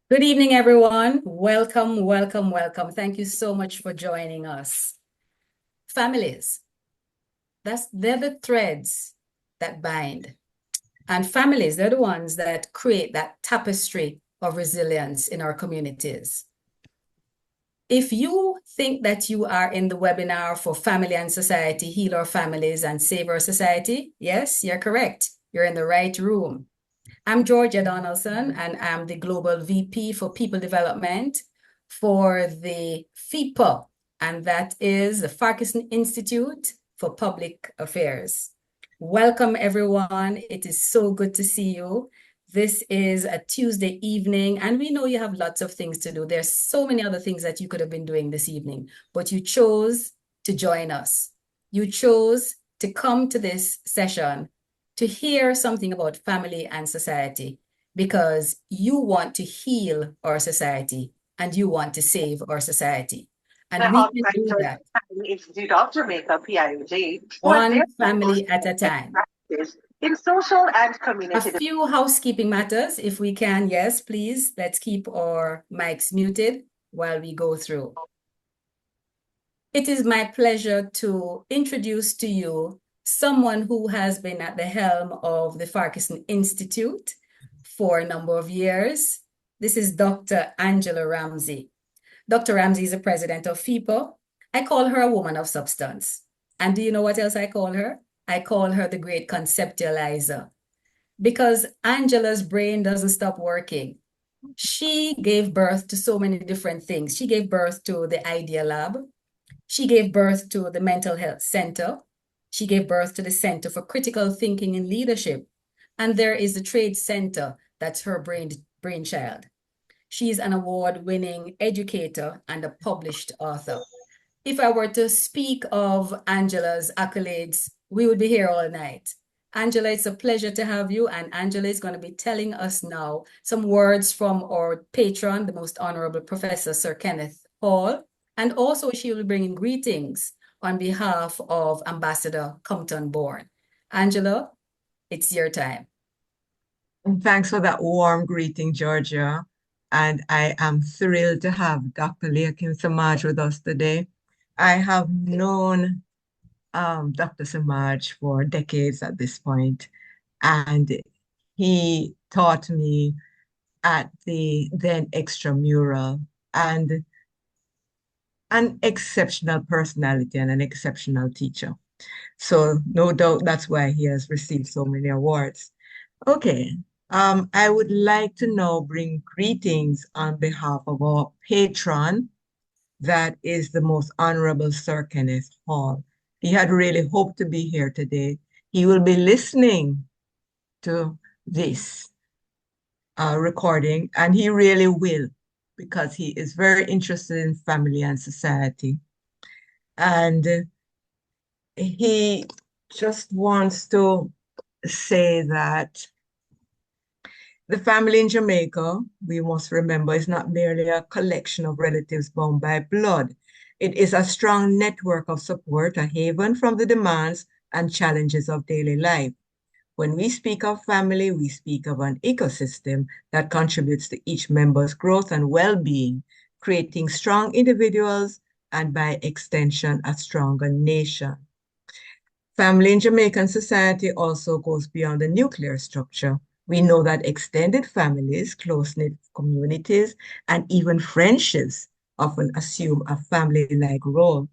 Good evening, everyone. Welcome, welcome, welcome. Thank you so much for joining us. Families, they're the threads that bind. And families, they're the ones that create that tapestry of resilience in our communities. If you think that you are in the webinar for Family and Society, Heal Our Families and Save Our Society, yes, you're correct. You're in the right room. I'm Georgia Donaldson, and I'm the Global VP for People Development for the FIPA, and that is the Farquharson Institute for Public Affairs. Welcome, everyone. It is so good to see you. This is a Tuesday evening, and we know you have lots of things to do. There's so many other things that you could have been doing this evening, but you chose to join us. You chose to come to this session to hear something about family and society because you want to heal our society and you want to save our society. And The we can do Outside that Family Institute of Jamaica, PIOJ, was their one family at a best time. practice in social and A community few housekeeping matters, if we can, yes, please. Let's keep our mics muted while we go through. It is my pleasure to introduce to you someone who has been at the helm of the Farquharson Institute for a number of years. This is Dr. Angela Ramsey. Dr. Ramsey is the president of FIPA. I call her a woman of substance. And do you know what else I call her? I call her the great conceptualizer because Angela's brain doesn't stop working. She gave birth to so many different things. She gave birth to the Idea Lab. She gave birth to the Mental Health Center. She gave birth to the Center for Critical Thinking and Leadership. And there is the Trade Center, that's her brainchild. She's an award-winning educator and a published author. If I were to speak of Angela's accolades, we would be here all night. Angela, it's a pleasure to have you. And Angela is going to be telling us now some words from our patron, the Most Honorable Professor Sir Kenneth Hall. And also she will be bringing greetings on behalf of Ambassador Compton Bourne. Angela, it's your time. And thanks for that warm greeting, Georgia. And I am thrilled to have Dr. Leahcim Semaj with us today. I have known Dr. Semaj for decades at this point, and he taught me at the then extramural, and an exceptional personality and an exceptional teacher. So no doubt that's why he has received so many awards. Okay, I would like to now bring greetings on behalf of our patron, that is the Most Honorable Sir Kenneth Hall. He had really hoped to be here today. He will be listening to this recording, and he really will, because he is very interested in family and society. And he just wants to say that the family in Jamaica, we must remember, is not merely a collection of relatives bound by blood. It is a strong network of support, a haven from the demands and challenges of daily life. When we speak of family, we speak of an ecosystem that contributes to each member's growth and well-being, creating strong individuals and, by extension, a stronger nation. Family in Jamaican society also goes beyond the nuclear structure. We know that extended families, close-knit communities, and even friendships often assume a family-like role.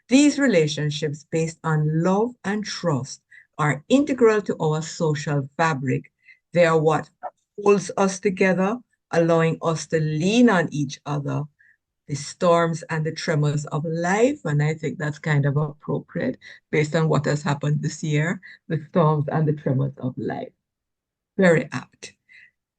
These relationships based on love and trust are integral to our social fabric. They are what holds us together, allowing us to lean on each other, the storms and the tremors of life. And I think that's kind of appropriate based on what has happened this year, the storms and the tremors of life. Very apt.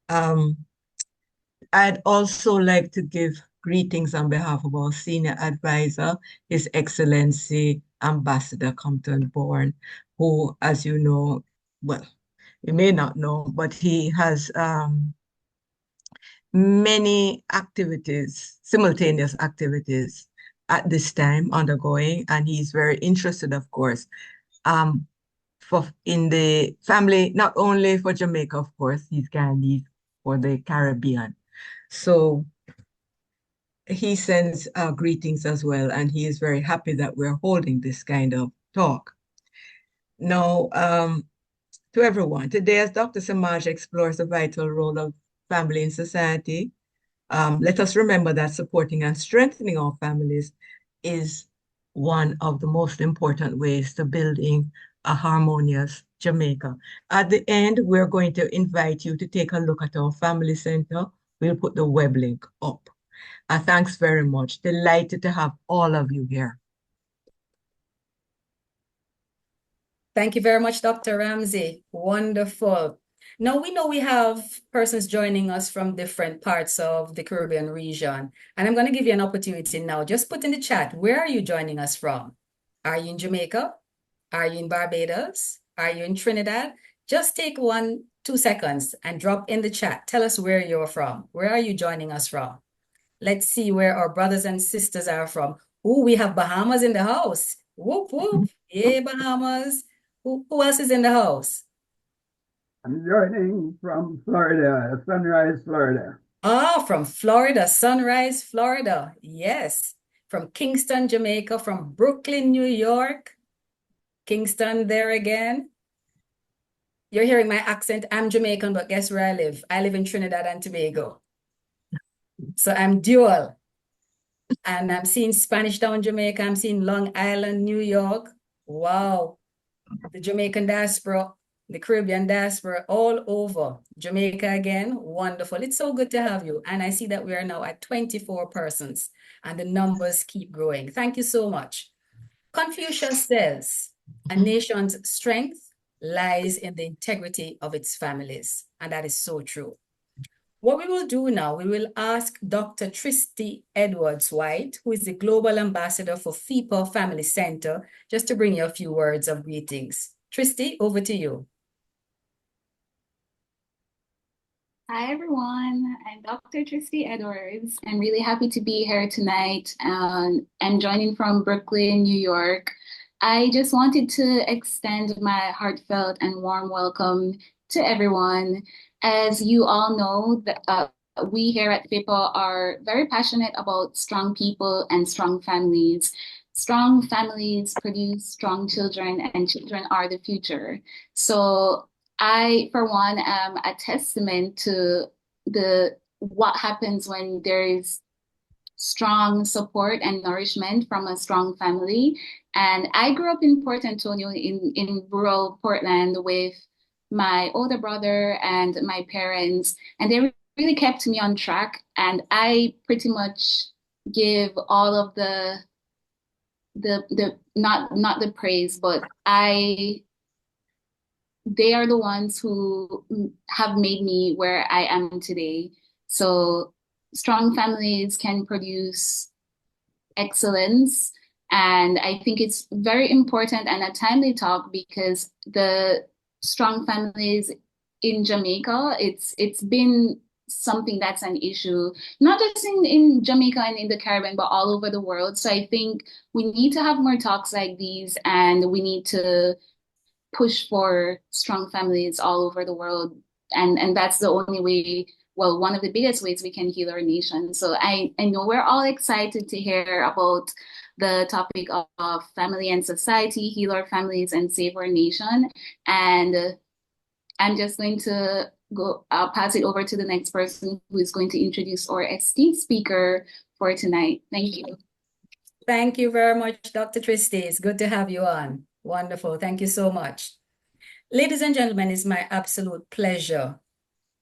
I'd also like to give greetings on behalf of our senior advisor, His Excellency Ambassador Compton Bourne, who, as you know, well, you may not know, but he has many activities, simultaneous activities at this time undergoing, and he's very interested, of course, in the family, not only for Jamaica, of course, he's Guyanese, for the Caribbean. So he sends greetings as well, and he is very happy that we're holding this kind of talk. Now, to everyone, today as Dr. Semaj explores the vital role of family in society, let us remember that supporting and strengthening our families is one of the most important ways to building a harmonious Jamaica. At the end, we're going to invite you to take a look at our family center. We'll put the web link up. Thanks very much. Delighted to have all of you here. Thank you very much, Dr. Ramsey. Wonderful. Now we know we have persons joining us from different parts of the Caribbean region. And I'm going to give you an opportunity now. Just put in the chat, where are you joining us from? Are you in Jamaica? Are you in Barbados? Are you in Trinidad? Just take 2 seconds and drop in the chat. Tell us where you're from. Where are you joining us from? Let's see where our brothers and sisters are from. Oh, we have Bahamas in the house. Whoop, whoop. Yay, Bahamas. Who else is in the house? I'm joining from Florida, Sunrise, Florida. Ah, from Florida, Sunrise, Florida. Yes. From Kingston, Jamaica, from Brooklyn, New York. Kingston there again. You're hearing my accent. I'm Jamaican, but guess where I live? I live in Trinidad and Tobago. So I'm dual. And I'm seeing Spanish Town, Jamaica. I'm seeing Long Island, New York. Wow. The Jamaican diaspora, the Caribbean diaspora, all over. Jamaica again, wonderful. It's so good to have you. And I see that we are now at 24 persons and the numbers keep growing. Thank you so much. Confucius says, a nation's strength lies in the integrity of its families. And that is so true. What we will do now, we will ask Dr. Tristy Edwards-White, who is the Global Ambassador for FIPA Family Center, just to bring you a few words of greetings. Tristy, over to you. Hi, everyone. I'm Dr. Tristy Edwards. I'm really happy to be here tonight. I'm joining from Brooklyn, New York. I just wanted to extend my heartfelt and warm welcome to everyone. As you all know, we here at FIPA are very passionate about strong people and strong families. Strong families produce strong children, and children are the future. So I, for one, am a testament to what happens when there is strong support and nourishment from a strong family. And I grew up in Port Antonio in rural Portland with my older brother and my parents, and they really kept me on track. And I pretty much give all of the not the praise, but they are the ones who have made me where I am today. So strong families can produce excellence. And I think it's very important and a timely talk because the strong families in Jamaica, it's been something that's an issue, not just in Jamaica and in the Caribbean, but all over the world. So I think we need to have more talks like these, and we need to push for strong families all over the world. And that's the only way, well, one of the biggest ways we can heal our nation. So I know we're all excited to hear about the topic of family and society, heal our families and save our nation. And I'm just going to I'll pass it over to the next person who is going to introduce our esteemed speaker for tonight. Thank you. Thank you very much, Dr. Tristy. It's good to have you on. Wonderful. Thank you so much. Ladies and gentlemen, it's my absolute pleasure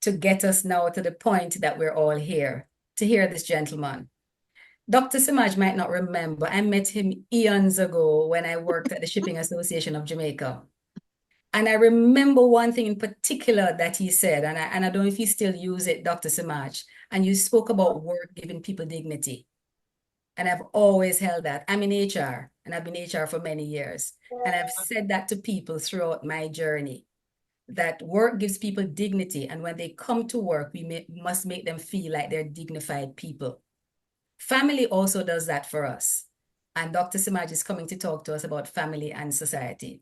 to get us now to the point that we're all here, to hear this gentleman. Dr. Semaj might not remember, I met him eons ago when I worked at the Shipping Association of Jamaica. And I remember one thing in particular that he said, and I don't know if you still use it, Dr. Semaj, and you spoke about work giving people dignity. And I've always held that. I'm in HR, and I've been HR for many years. And I've said that to people throughout my journey, that work gives people dignity. And when they come to work, we must make them feel like they're dignified people. Family also does that for us. And Dr. Semaj is coming to talk to us about family and society.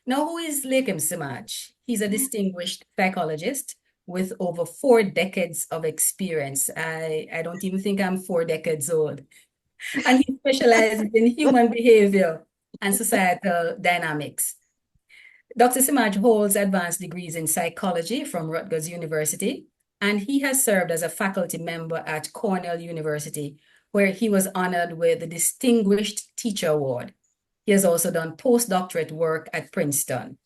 Now, who is Leahcim Semaj? He's a distinguished psychologist, with over 4 decades of experience. I don't even think I'm 4 decades old. And he specializes in human behavior and societal dynamics. Dr. Semaj holds advanced degrees in psychology from Rutgers University, and he has served as a faculty member at Cornell University, where he was honored with the Distinguished Teacher Award. He has also done postdoctorate work at Princeton.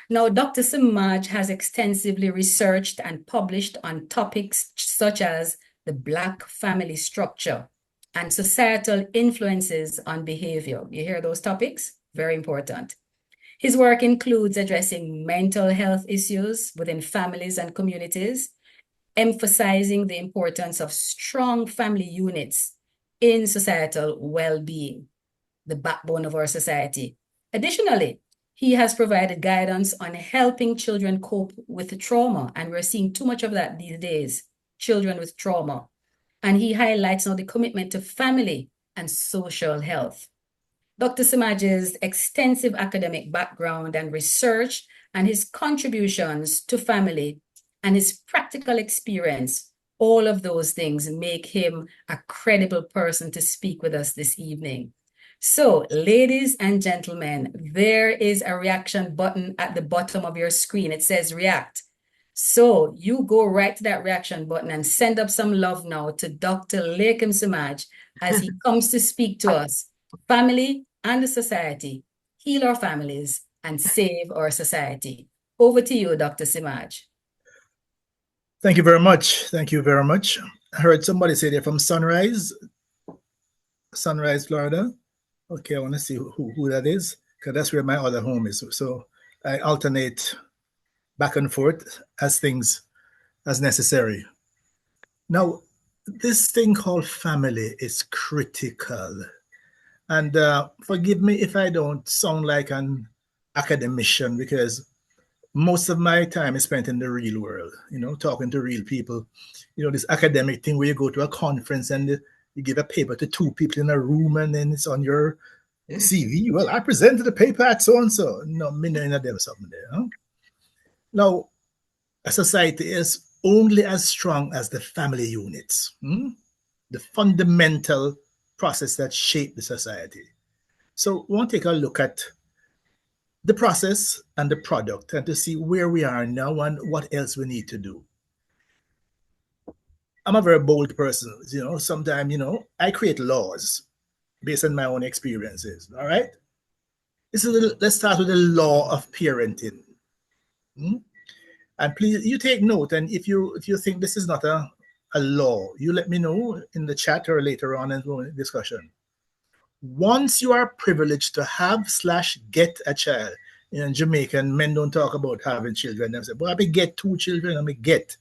Now, Dr. Semaj has extensively researched and published on topics such as the Black family structure and societal influences on behavior. You hear those topics? Very important. His work includes addressing mental health issues within families and communities, emphasizing the importance of strong family units in societal well-being, the backbone of our society. Additionally, he has provided guidance on helping children cope with trauma, and we're seeing too much of that these days, children with trauma. And he highlights now the commitment to family and social health. Dr. Semaj's extensive academic background and research and his contributions to family and his practical experience, all of those things make him a credible person to speak with us this evening. So, ladies and gentlemen, there is a reaction button at the bottom of your screen. It says react. So you go right to that reaction button and send up some love now to Dr. Leahcim Semaj as he comes to speak to us. Family and the society, heal our families and save our society. Over to you, Dr. Semaj. Thank you very much. Thank you very much. I heard somebody say they're from Sunrise, Florida. Okay, I want to see who that is, because that's where my other home is. So I alternate back and forth as necessary. Now, this thing called family is critical. And forgive me if I don't sound like an academician, because most of my time is spent in the real world, talking to real people. This academic thing where you go to a conference and you give a paper to 2 people in a room and then it's on your CV. Well, I presented the paper at so-and-so. No, me no in them something there. Huh? Now, a society is only as strong as the family units, the fundamental process that shape the society. So we want to take a look at the process and the product and to see where we are now and what else we need to do. I'm a very bold person. Sometimes, I create laws based on my own experiences. All right. Let's start with the law of parenting. And please, you take note. And if you think this is not a law, you let me know in the chat or later on in the discussion. Once you are privileged to have/get a child, in Jamaican, men don't talk about having children. They say, well, I may get 2 children, I may get.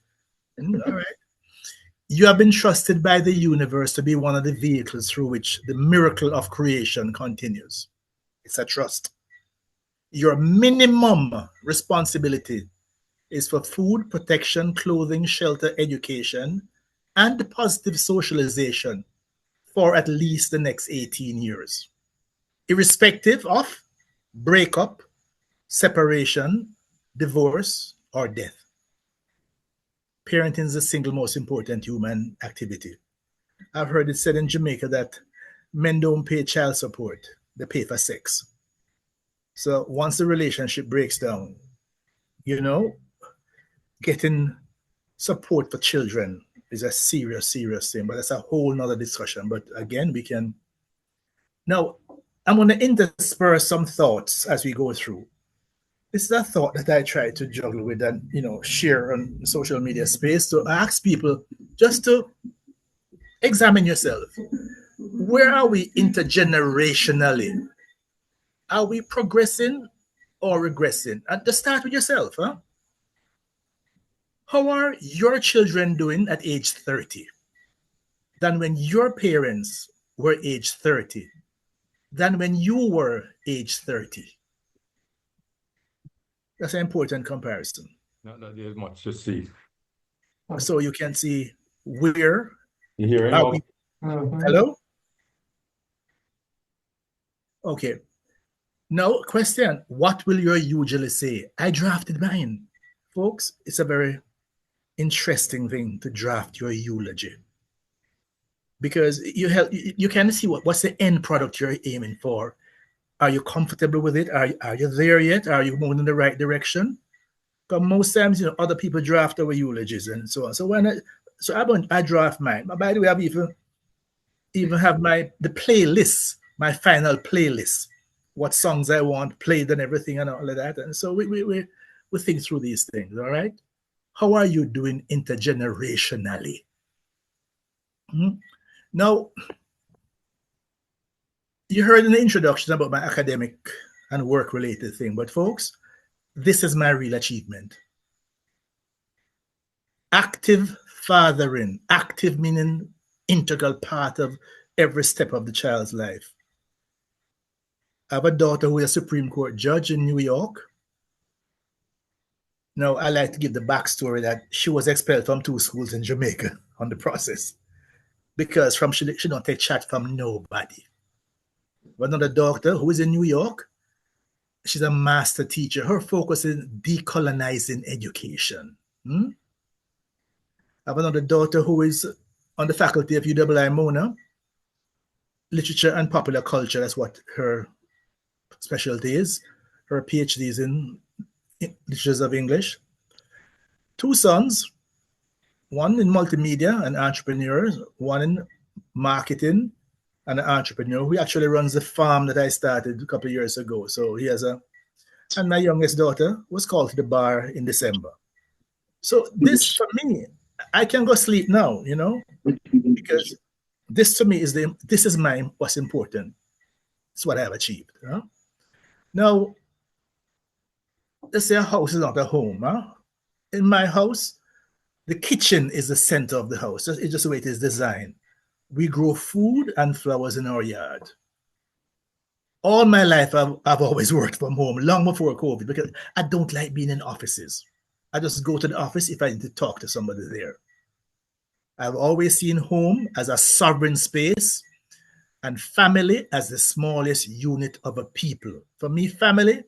All right. You have been trusted by the universe to be one of the vehicles through which the miracle of creation continues. It's a trust. Your minimum responsibility is for food, protection, clothing, shelter, education, and positive socialization for at least the next 18 years, irrespective of breakup, separation, divorce, or death. Parenting is the single most important human activity. I've heard it said in Jamaica that men don't pay child support, they pay for sex. So once the relationship breaks down, getting support for children is a serious thing, but that's a whole nother discussion. But again, we can. Now, I'm going to intersperse some thoughts as we go through. This is a thought that I try to juggle with and, share on social media space to ask people just to examine yourself. Where are we intergenerationally? Are we progressing or regressing? And to start with yourself, huh? How are your children doing at age 30 than when your parents were age 30, than when you were age 30? That's an important comparison. Not that there's much to see. So you can see where You hear are we? Mhm. Hello? Okay. Now, question, what will you usually say? I drafted mine. Folks, it's a very interesting thing to draft your eulogy, because you can see what's the end product you're aiming for. Are you comfortable with it? Are you there yet? Are you moving in the right direction? Because most times, other people draft our eulogies and so on. So I draft mine. By the way, I've even have the playlist, my final playlist, what songs I want played and everything and all of that. And so we think through these things. All right. How are you doing intergenerationally? Now, you heard in the introduction about my academic and work-related thing, but folks, this is my real achievement. Active fathering, active meaning integral part of every step of the child's life. I have a daughter who is a Supreme Court judge in New York. Now, I like to give the backstory that she was expelled from 2 schools in Jamaica on the process, because she don't take chat from nobody. But another daughter who is in New York, she's a master teacher. Her focus is decolonizing education. I have another daughter who is on the faculty of UWI Mona, literature and popular culture. That's what her specialty is. Her PhD is in literatures of English. 2 sons, one in multimedia, an entrepreneur, one in marketing, and an entrepreneur who actually runs the farm that I started a couple of years ago. So he has and my youngest daughter was called to the bar in December. So this, for me, I can go sleep now, because this to me is what's important. It's what I have achieved. Now, let's say a house is not a home. In my house, the kitchen is the center of the house. It's just the way it is designed. We grow food and flowers in our yard. All my life, I've always worked from home, long before COVID, because I don't like being in offices. I just go to the office if I need to talk to somebody there. I've always seen home as a sovereign space and family as the smallest unit of a people. For me, family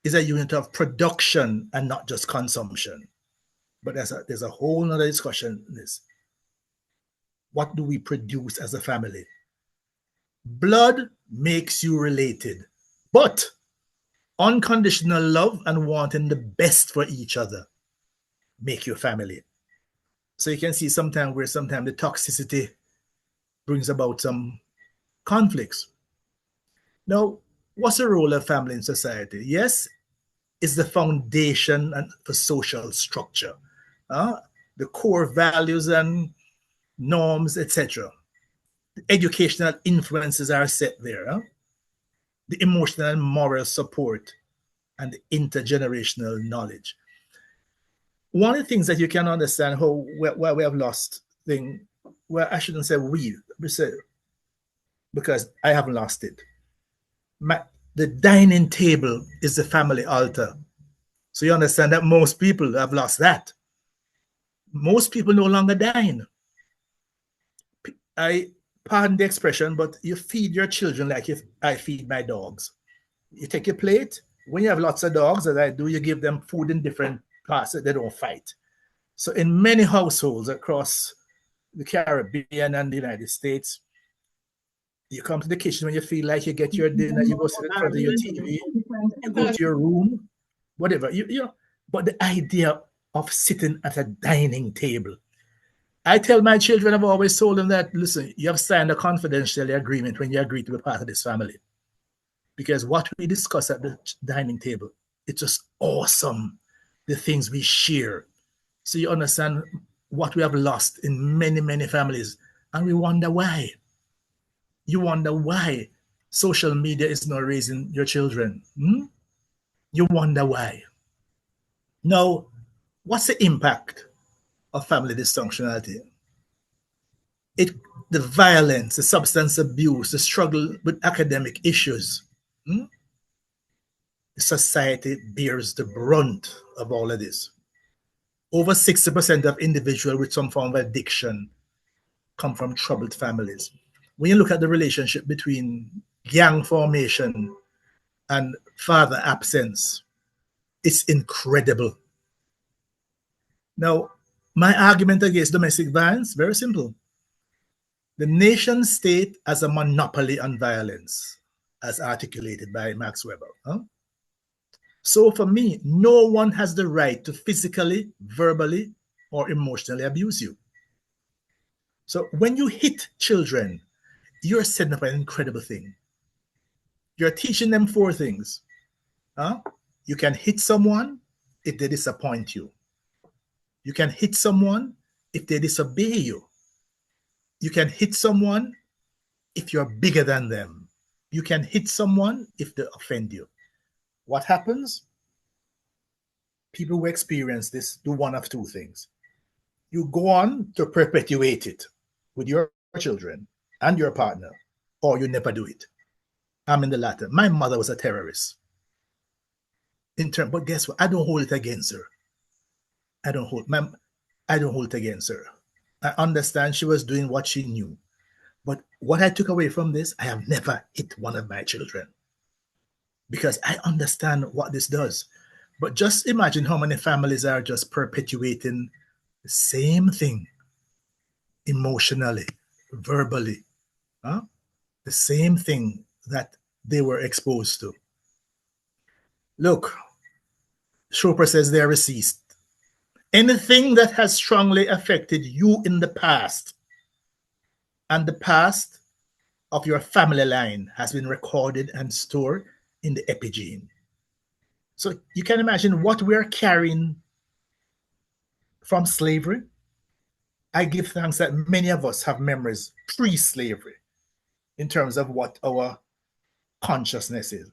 is a unit of production and not just consumption. But there's a whole other discussion in this. What do we produce as a family? Blood makes you related, but unconditional love and wanting the best for each other make you family. So you can see sometimes the toxicity brings about some conflicts. Now, what's the role of family in society? Yes, it's the foundation for social structure. The core values and norms, etc. The educational influences are set there. The emotional and moral support and the intergenerational knowledge. One of the things that you can understand why we have lost I shouldn't say we say, because I haven't lost it. The dining table is the family altar. So you understand that most people have lost that. Most people no longer dine. I pardon the expression, but you feed your children like if I feed my dogs. You take your plate. When you have lots of dogs, as I do, you give them food in different parts so they don't fight. So in many households across the Caribbean and the United States, you come to the kitchen when you feel like you get your dinner, you go sit in front of your TV, you go to your room, whatever. But the idea of sitting at a dining table. I tell my children, I've always told them that, listen, you have signed a confidential agreement when you agree to be part of this family. Because what we discuss at the dining table, it's just awesome, the things we share. So you understand what we have lost in many, many families. And we wonder why. You wonder why social media is not raising your children. You wonder why. Now, what's the impact of family dysfunctionality? The violence, the substance abuse, the struggle with academic issues. The society bears the brunt of all of this. Over 60% of individuals with some form of addiction come from troubled families. When you look at the relationship between gang formation and father absence, it's incredible. Now, My argument against domestic violence, very simple. The nation state as a monopoly on violence, as articulated by Max Weber. Huh? So for me, no one has the right to physically, verbally, or emotionally abuse you. So when you hit children, you're setting up an incredible thing. You're teaching them 4 things. Huh? You can hit someone if they disappoint you. You can hit someone if they disobey you. You can hit someone if you're bigger than them. You can hit someone if they offend you. What happens? People who experience this do one of 2 things. You go on to perpetuate it with your children and your partner, or you never do it. I'm in the latter. My mother was a terrorist. But guess what? I don't hold it against her. I don't hold it against her. I understand she was doing what she knew. But what I took away from this, I have never hit one of my children because I understand what this does. But just imagine how many families are just perpetuating the same thing emotionally, verbally, huh? The same thing that they were exposed to. Look, Chopra says they are receased. Anything that has strongly affected you in the past and the past of your family line has been recorded and stored in the epigene. So you can imagine what we're carrying from slavery. I give thanks that many of us have memories pre-slavery in terms of what our consciousness is.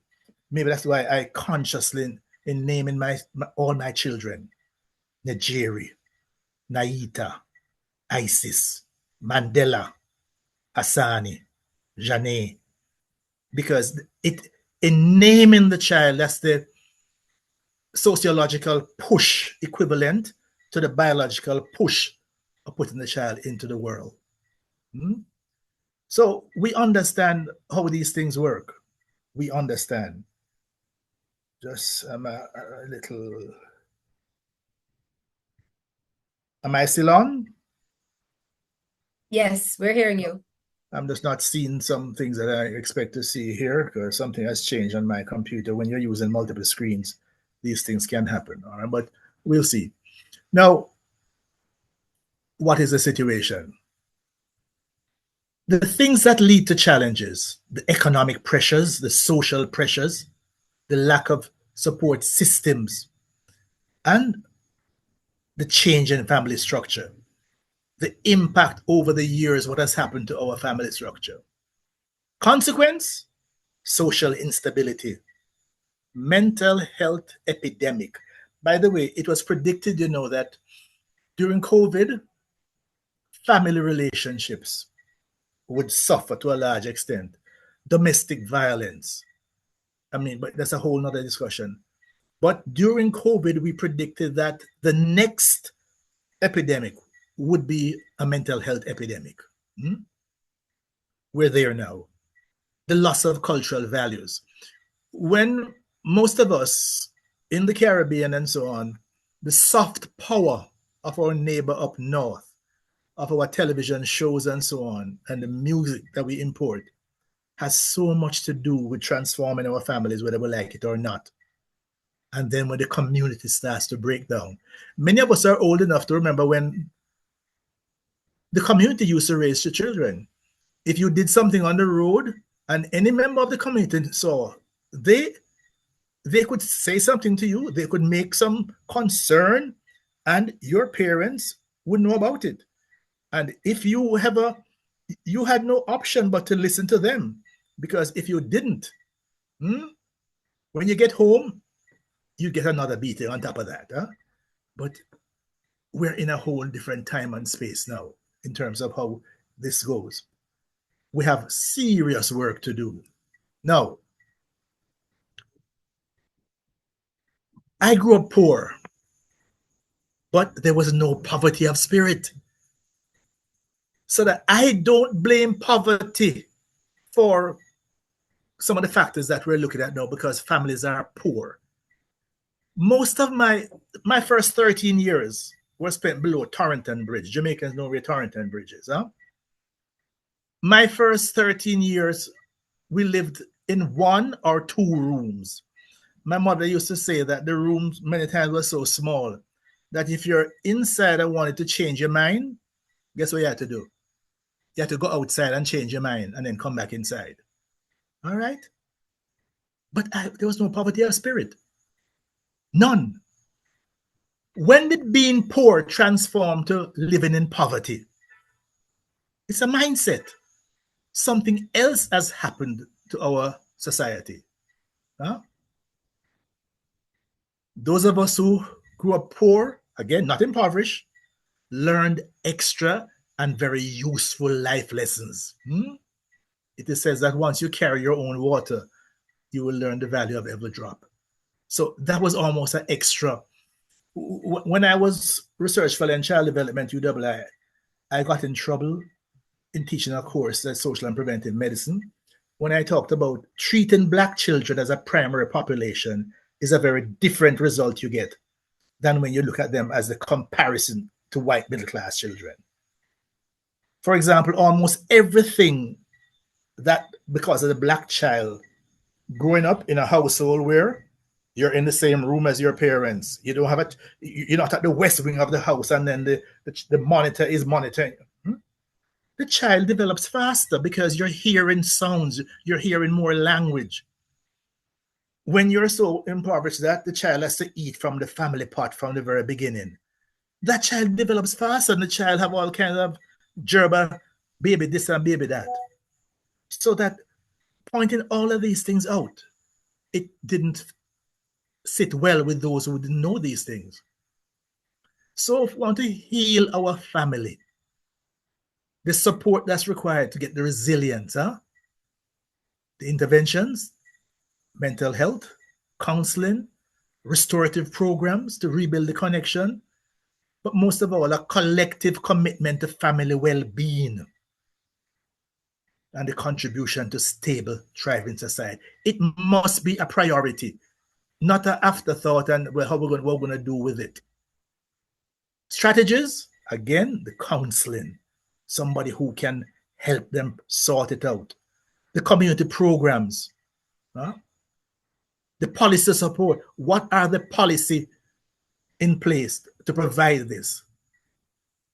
Maybe that's why I consciously, in naming all my children, Najeri, Naita, Isis, Mandela, Hassani, Janae, because in naming the child, that's the sociological push equivalent to the biological push of putting the child into the world. So we understand how these things work. We understand. Just a little. Am I still on? Yes, we're hearing you. I'm just not seeing some things that I expect to see here because something has changed on my computer. When you're using multiple screens, these things can happen. All right, but we'll see. Now, what is the situation? The things that lead to challenges, the economic pressures, the social pressures, the lack of support systems, and the change in family structure, the impact over the years, what has happened to our family structure. Consequence, social instability, mental health epidemic. By the way, it was predicted, that during COVID, family relationships would suffer to a large extent. Domestic violence. But that's a whole nother discussion. But during COVID, we predicted that the next epidemic would be a mental health epidemic. We're there now. The loss of cultural values. When most of us in the Caribbean and so on, the soft power of our neighbor up north, of our television shows and so on, and the music that we import has so much to do with transforming our families, whether we like it or not. And then when the community starts to break down, many of us are old enough to remember when the community used to raise your children. If you did something on the road and any member of the community saw, they could say something to you, they could make some concern, and your parents would know about it. And if you had no option but to listen to them, because if you didn't, when you get home, you get another beating on top of that. But we're in a whole different time and space now in terms of how this goes. We have serious work to do. Now, I grew up poor, but there was no poverty of spirit. So that I don't blame poverty for some of the factors that we're looking at now because families are poor. Most of my first 13 years were spent below Torrington Bridge. Jamaicans know where Torrington Bridge is. Huh? My first 13 years, we lived in 1 or 2 rooms. My mother used to say that the rooms many times were so small that if you're inside and wanted to change your mind, guess what you had to do? You had to go outside and change your mind and then come back inside. All right? But there was no poverty of spirit. None. When did being poor transform to living in poverty? It's a mindset. Something else has happened to our society. Huh? Those of us who grew up poor, again, not impoverished, learned extra and very useful life lessons. It says that once you carry your own water, you will learn the value of every drop. So that was almost an extra. When I was research fellow in child development, UWI, I got in trouble in teaching a course at social and preventive medicine when I talked about treating Black children as a primary population is a very different result you get than when you look at them as a comparison to white middle-class children. For example, almost everything that, because of the Black child growing up in a household where you're in the same room as your parents, you don't have it, you're not at the west wing of the house, and then the monitor is monitoring. The child develops faster because you're hearing sounds, you're hearing more language. When you're so impoverished that the child has to eat from the family pot from the very beginning, that child develops faster, and the child have all kinds of gerber, baby this and baby that. So that pointing all of these things out, it didn't sit well with those who didn't know these things. So if we want to heal our family, the support that's required to get the resilience, the interventions, mental health, counseling, restorative programs to rebuild the connection, but most of all, a collective commitment to family well-being and the contribution to stable, thriving society. It must be a priority, not an afterthought and well, what we're going to do with it. Strategies, again, the counseling, somebody who can help them sort it out. The community programs, the policy support. What are the policy in place to provide this?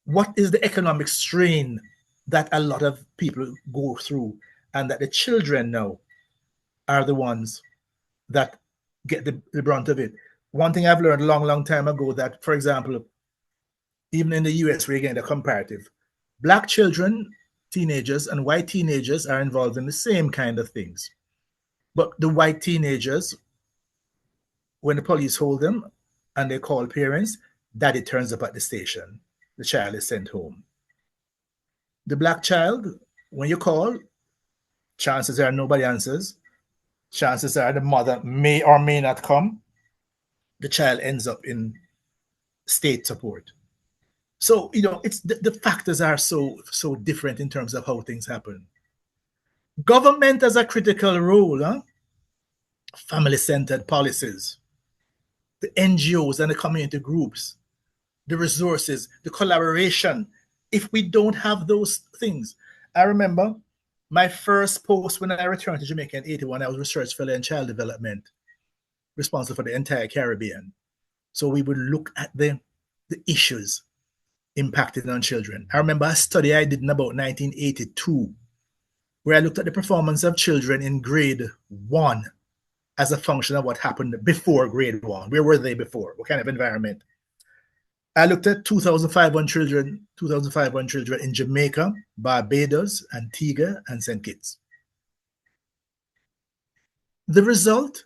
What is the economic strain that a lot of people go through, and that the children now are the ones that get the brunt of it? One thing I've learned a long time ago, that, for example, even in the US, we're getting a comparative. Black children, teenagers, and white teenagers are involved in the same kind of things. But the white teenagers, when the police hold them and they call parents, daddy turns up at the station. The child is sent home. The Black child, when you call, chances are nobody answers. Chances are the mother may or may not come. The child ends up in state support. So, it's the factors are so different in terms of how things happen. Government has a critical role, family-centered policies, the NGOs and the community groups, the resources, the collaboration. If we don't have those things, I remember my first post when I returned to Jamaica in 81, I was research fellow in child development, responsible for the entire Caribbean. So we would look at the issues impacting on children. I remember a study I did in about 1982, where I looked at the performance of children in grade 1 as a function of what happened before grade 1. Where were they before? What kind of environment? I looked at 2,500 children in Jamaica, Barbados, Antigua, and St. Kitts. The result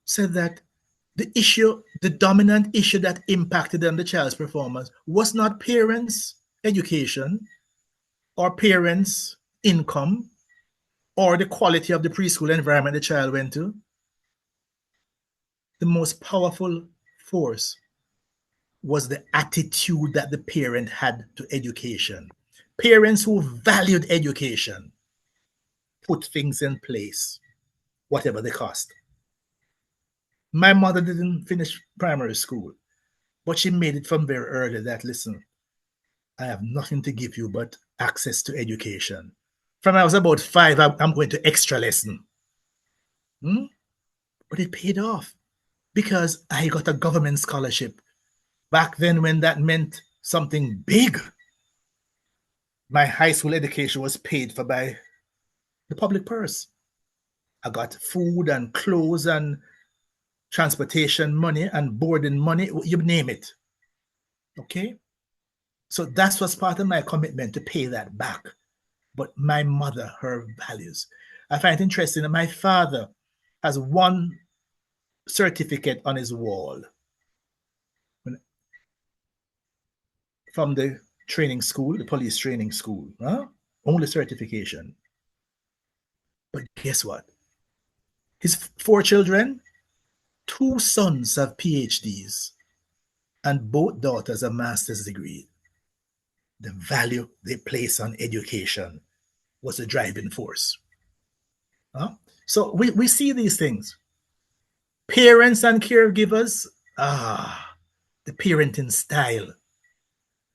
said that the dominant issue that impacted on the child's performance was not parents' education or parents' income or the quality of the preschool environment the child went to. The most powerful force was the attitude that the parent had to education. Parents who valued education put things in place, whatever the cost. My mother didn't finish primary school, But she made it from very early that, listen, I have nothing to give you but access to education. From I was about 5, I'm going to extra lesson. But it paid off because I got a government scholarship. Back then, when that meant something big, my high school education was paid for by the public purse. I got food and clothes and transportation money and boarding money, you name it. Okay? So that was part of my commitment to pay that back. But my mother, her values. I find it interesting that my father has one certificate on his wall from the training school, the police training school. Only certification. But guess what? His 4 children, 2 sons have PhDs and both daughters a master's degree. The value they place on education was the driving force. So we see these things. Parents and caregivers, the parenting style,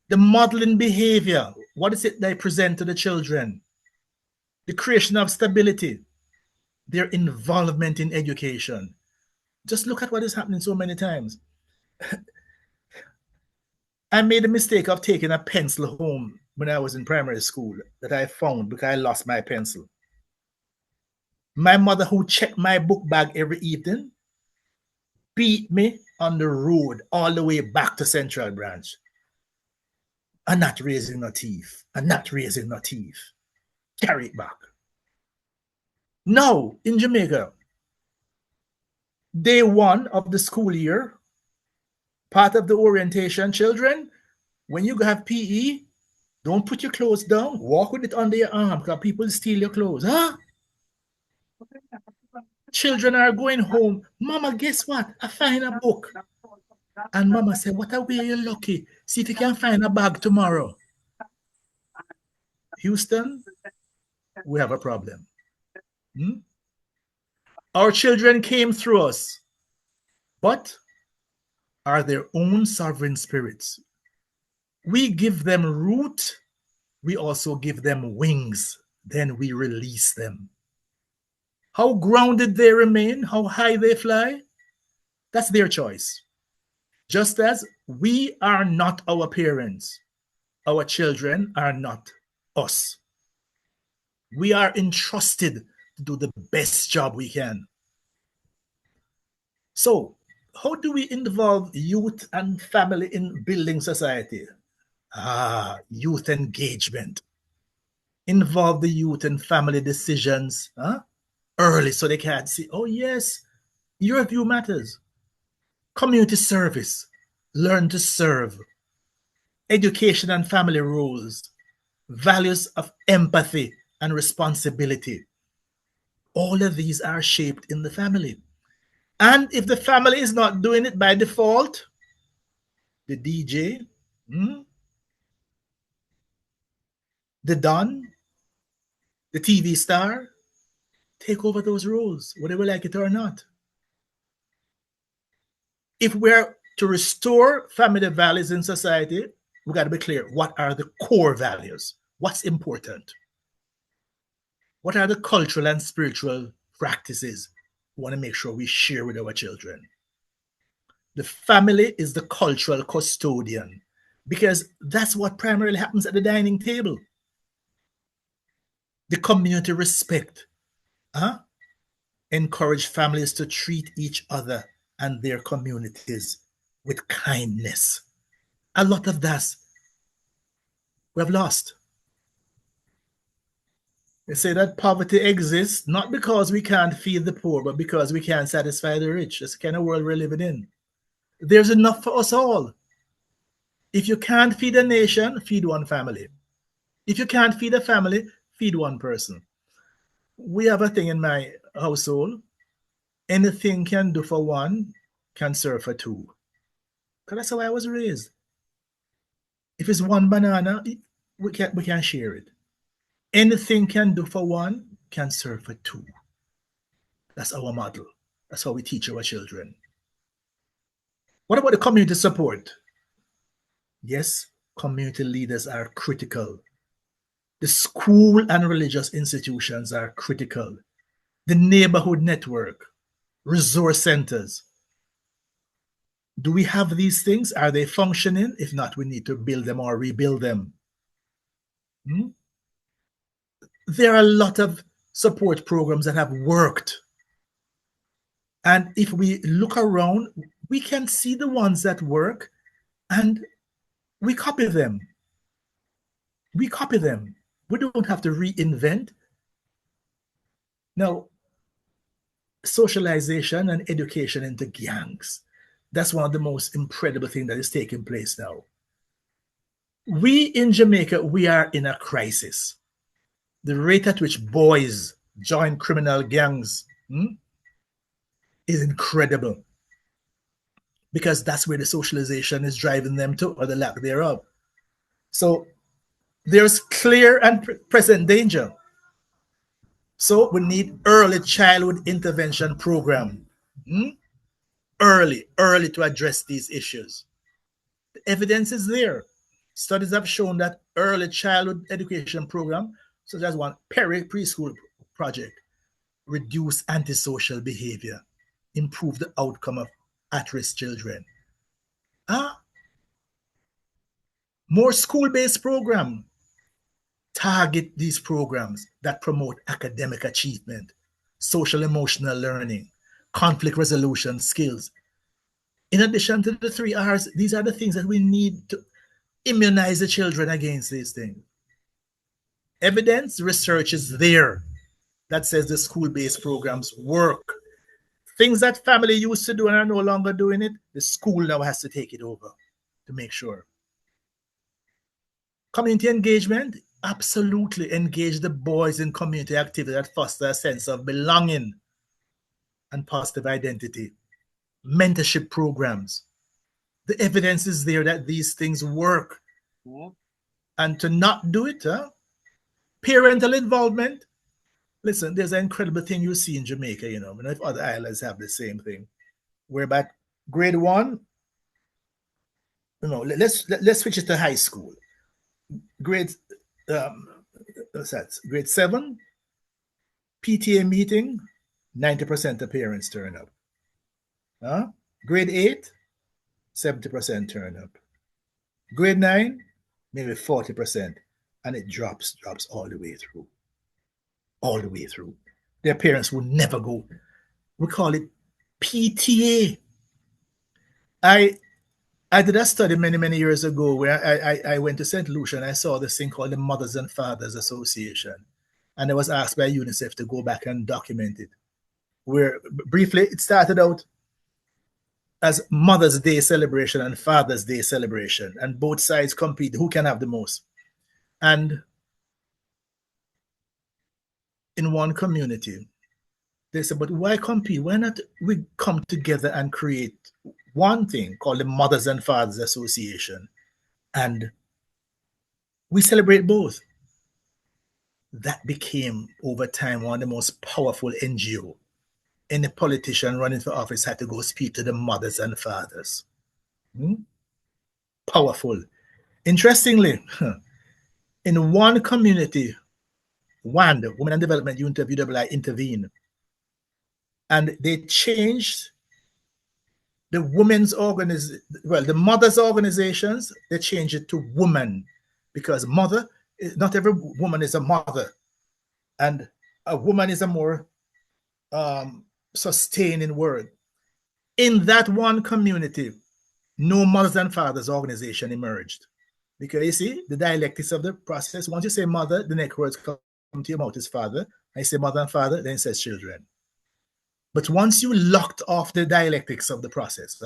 the modeling behavior, what is it they present to the children, the creation of stability, their involvement in education. Just look at what is happening so many times. I made a mistake of taking a pencil home when I was in primary school that I found because I lost my pencil. My mother, who checked my book bag every evening, beat me on the road all the way back to Central Branch. I'm not raising no teeth. I'm not raising no teeth. Carry it back. Now, in Jamaica, day 1 of the school year, part of the orientation, children, when you have PE, don't put your clothes down. Walk with it under your arm because people steal your clothes. Children are going home. Mama, guess what? I find a book. And Mama said, what a way you're lucky. See if you can find a bag tomorrow. Houston, we have a problem. Our children came through us, but are their own sovereign spirits. We give them root, we also give them wings, then we release them. How grounded they remain, how high they fly, that's their choice. Just as we are not our parents, our children are not us. We are entrusted to do the best job we can. So, how do we involve youth and family in building society? Youth engagement. Involve the youth in family decisions early so they can see, oh yes, your view matters. Community service, learn to serve. Education and family rules, values of empathy and responsibility. All of these are shaped in the family. And if the family is not doing it by default, the DJ, the Don, the TV star, take over those roles, whether we like it or not. If we're to restore family values in society, we got to be clear. What are the core values? What's important? What are the cultural and spiritual practices we want to make sure we share with our children? The family is the cultural custodian because that's what primarily happens at the dining table. The community respect. Encourage families to treat each other and their communities with kindness. A lot of that we have lost. They say that poverty exists not because we can't feed the poor, but because we can't satisfy the rich. That's the kind of world we're living in. There's enough for us all. If you can't feed a nation, feed one family. If you can't feed a family, feed one person. We have a thing in my household. Anything can do for one can serve for two. Because that's how I was raised. If it's one banana, we can share it. Anything can do for one can serve for two. That's our model. That's how we teach our children. What about the community support? Yes, community leaders are critical. The school and religious institutions are critical. The neighborhood network, resource centers. Do we have these things? Are they functioning? If not, we need to build them or rebuild them. There are a lot of support programs that have worked. And if we look around, we can see the ones that work and we copy them. We copy them. We don't have to reinvent. Now, socialization and education into gangs. That's one of the most incredible things that is taking place now. We in Jamaica, we are in a crisis. The rate at which boys join criminal gangs is incredible, because that's where the socialization is driving them to, or the lack thereof. So there's clear and present danger. So we need early childhood intervention program. Early to address these issues. The evidence is there. Studies have shown that early childhood education program, such as one preschool project, reduce antisocial behavior, improve the outcome of at-risk children. More school-based program. Target these programs that promote academic achievement, social emotional learning, conflict resolution skills. In addition to the 3 R's, these are the things that we need to immunize the children against these things. Evidence, research is there that says the school-based programs work. Things that family used to do and are no longer doing it, the school now has to take it over to make sure. Community engagement, absolutely engage the boys in community activity that foster a sense of belonging and positive identity. Mentorship programs. The evidence is there that these things work. And to not do it, parental involvement. Listen, there's an incredible thing you see in Jamaica, you know, and if other islands have the same thing. Where back grade 1, you know, let's switch it to high school. Grade grade 7, PTA meeting, 90% of parents turn up. Grade 8, 70% turn up. Grade 9, maybe 40%, and it drops all the way through. All the way through. Their parents will never go. We call it PTA. I did a study many years ago where I went to St. Lucia and I saw this thing called the Mothers and Fathers Association. And I was asked by UNICEF to go back and document it. Where briefly it started out as Mother's Day celebration and Father's Day celebration. And both sides compete. Who can have the most? And in one community, they said, but why compete? Why not we come together and create one thing called the Mothers and Fathers Association, and we celebrate both. That became, over time, one of the most powerful NGO. Any politician running for office had to go speak to the mothers and fathers. Powerful. Interestingly, in one community, the Women and Development Unit of UWI intervened, and they changed the the mothers' organizations, they changed it to woman, because mother, not every woman is a mother, and a woman is a more sustaining word. In that one community, no mothers and fathers organization emerged, because you see the dialectics of the process. Once you say mother, the next words come to your mouth is father. And you say mother and father, then it says children. But once you locked off the dialectics of the process,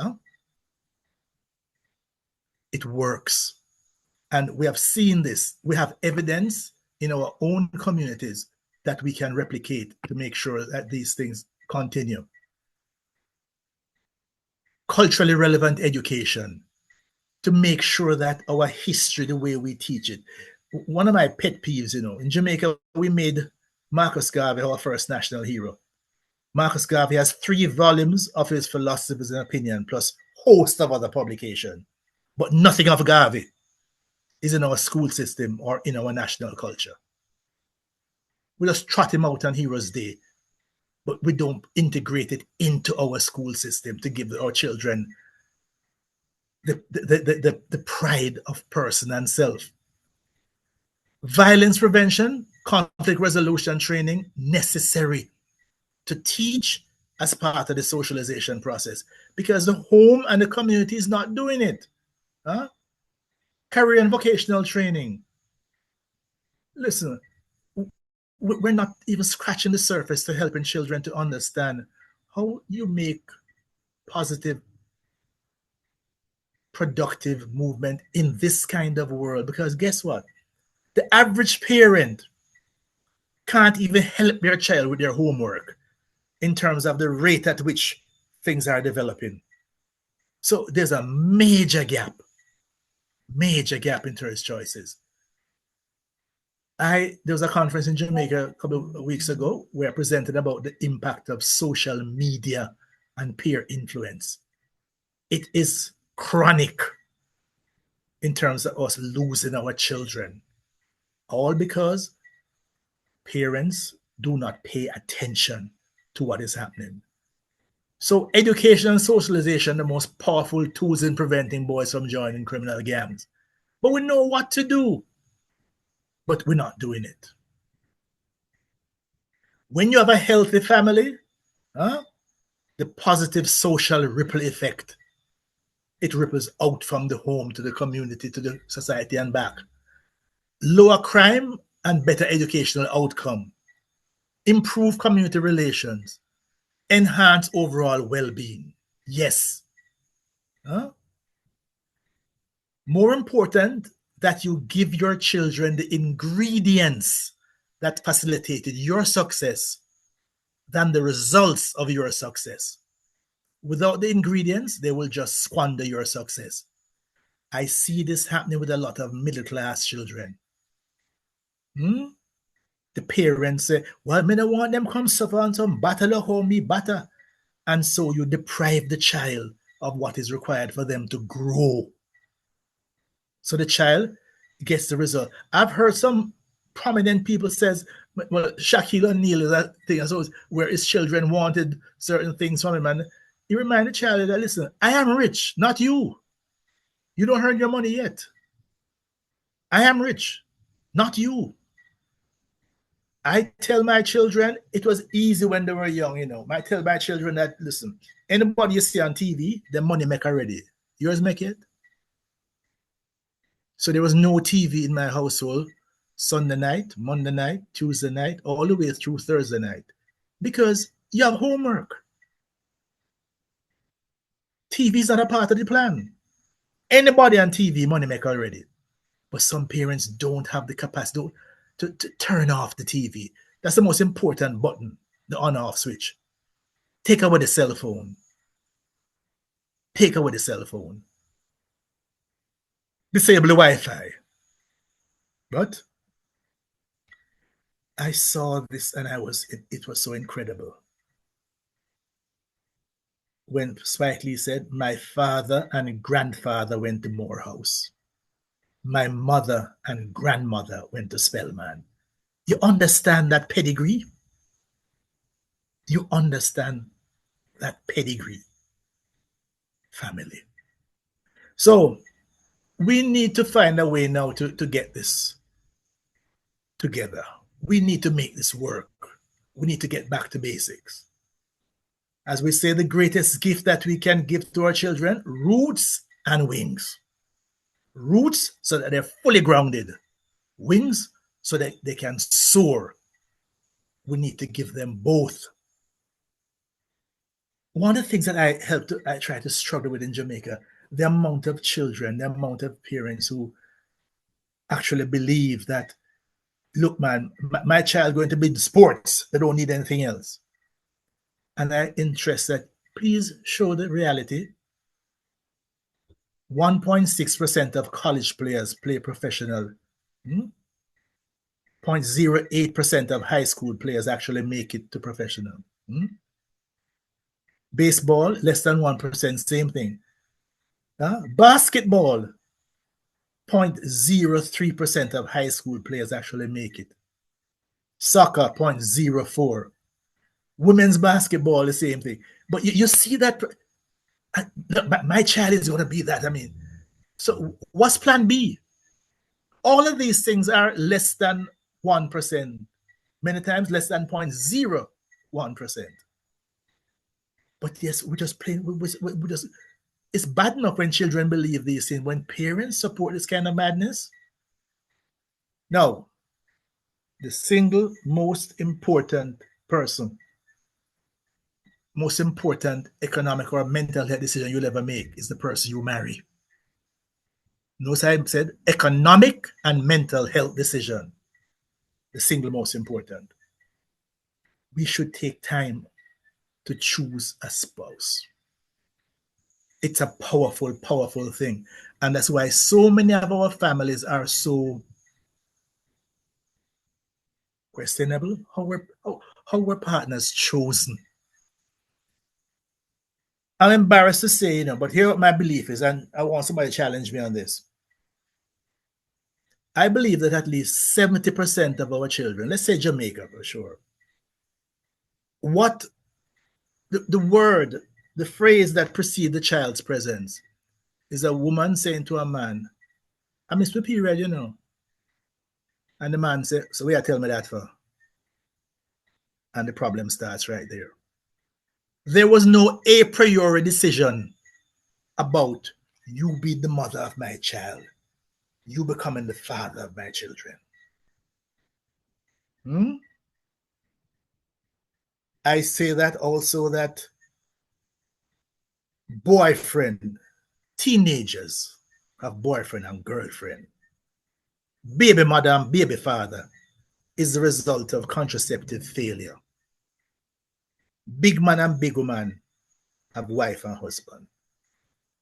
it works. And we have seen this. We have evidence in our own communities that we can replicate to make sure that these things continue. Culturally relevant education, to make sure that our history, the way we teach it. One of my pet peeves, you know, in Jamaica, we made Marcus Garvey our first national hero. Marcus Garvey has 3 volumes of his philosophies and opinion, plus host of other publications. but nothing of Garvey is in our school system or in our national culture. We just trot him out on Heroes Day, but we don't integrate it into our school system to give our children the pride of person and self. Violence prevention, conflict resolution training, necessary to teach as part of the socialization process, because the home and the community is not doing it. Huh? Career and vocational training. Listen, we're not even scratching the surface to helping children to understand how you make positive, productive movement in this kind of world. Because guess what? The average parent can't even help their child with their homework in terms of the rate at which things are developing. So there's a major gap in tourist choices. There was a conference in Jamaica a couple of weeks ago where I presented about the impact of social media and peer influence. It is chronic in terms of us losing our children, all because parents do not pay attention to what is happening. So education and socialization, the most powerful tools in preventing boys from joining criminal gangs. But we know what to do, but we're not doing it. When you have a healthy family, the positive social ripple effect, it ripples out from the home to the community, to the society and back. Lower crime and better educational outcome, improve community relations, enhance overall well-being. Yes. More important that you give your children the ingredients that facilitated your success than the results of your success. Without the ingredients, they will just squander your success. I see this happening with a lot of middle-class children. The parents say, well, I don't want them come suffer on some battle of home, me batter. And so you deprive the child of what is required for them to grow. So the child gets the result. I've heard some prominent people says, well, Shaquille O'Neal is that thing, so where his children wanted certain things from him. And he reminded the child that, listen, I am rich, not you. You don't earn your money yet. I am rich, not you. I tell my children, it was easy when they were young, you know. I tell my children that, listen, anybody you see on TV, the money make already. Yours make it? So there was no TV in my household Sunday night, Monday night, Tuesday night, all the way through Thursday night. Because you have homework. TV is not a part of the plan. Anybody on TV, money make already. But some parents don't have the capacity to turn off the TV. That's the most important button, the on-off switch. Take away the cell phone. Take away the cell phone. Disable the Wi-Fi. But I saw this and it was so incredible. When Spike Lee said, my father and grandfather went to Morehouse. My mother and grandmother went to Spelman. You understand that pedigree? You understand that pedigree, family. So we need to find a way now to get this together. We need to make this work. We need to get back to basics. As we say, the greatest gift that we can give to our children, roots and wings. Roots so that they're fully grounded. Wings so that they can soar. We need to give them both. One of the things that I try to struggle with in Jamaica, the amount of children, the amount of parents who actually believe that, look, man, my child going to be in sports, they don't need anything else. And I interest that, please show the reality. 1.6% of college players play professional. 0.08% of high school players actually make it to professional. Baseball, less than 1%, same thing. Basketball, 0.03% of high school players actually make it. Soccer, 0.04. Women's basketball, the same thing. But you see that my child is going to be that. I mean, so what's plan B? All of these things are less than 1%, many times less than 0.01%. But yes, we just play. We just. It's bad enough when children believe these things. When parents support this kind of madness. Now, the single most important person, most important economic or mental health decision you'll ever make is the person you marry. Notice I said economic and mental health decision, the single most important. We should take time to choose a spouse. It's a powerful, powerful thing. And that's why so many of our families are so questionable. How were partners chosen? I'm embarrassed to say, but here what my belief is, and I want somebody to challenge me on this. I believe that at least 70% of our children, let's say Jamaica for sure, what the word, the phrase that precedes the child's presence is a woman saying to a man, I miss my period, you know. And the man said, so where you tell me that for? And the problem starts right there. There was no a priori decision about you be the mother of my child, you becoming the father of my children. I say that also that boyfriend, teenagers have boyfriend and girlfriend. Baby mother and baby father is the result of contraceptive failure. Big man and big woman have wife and husband.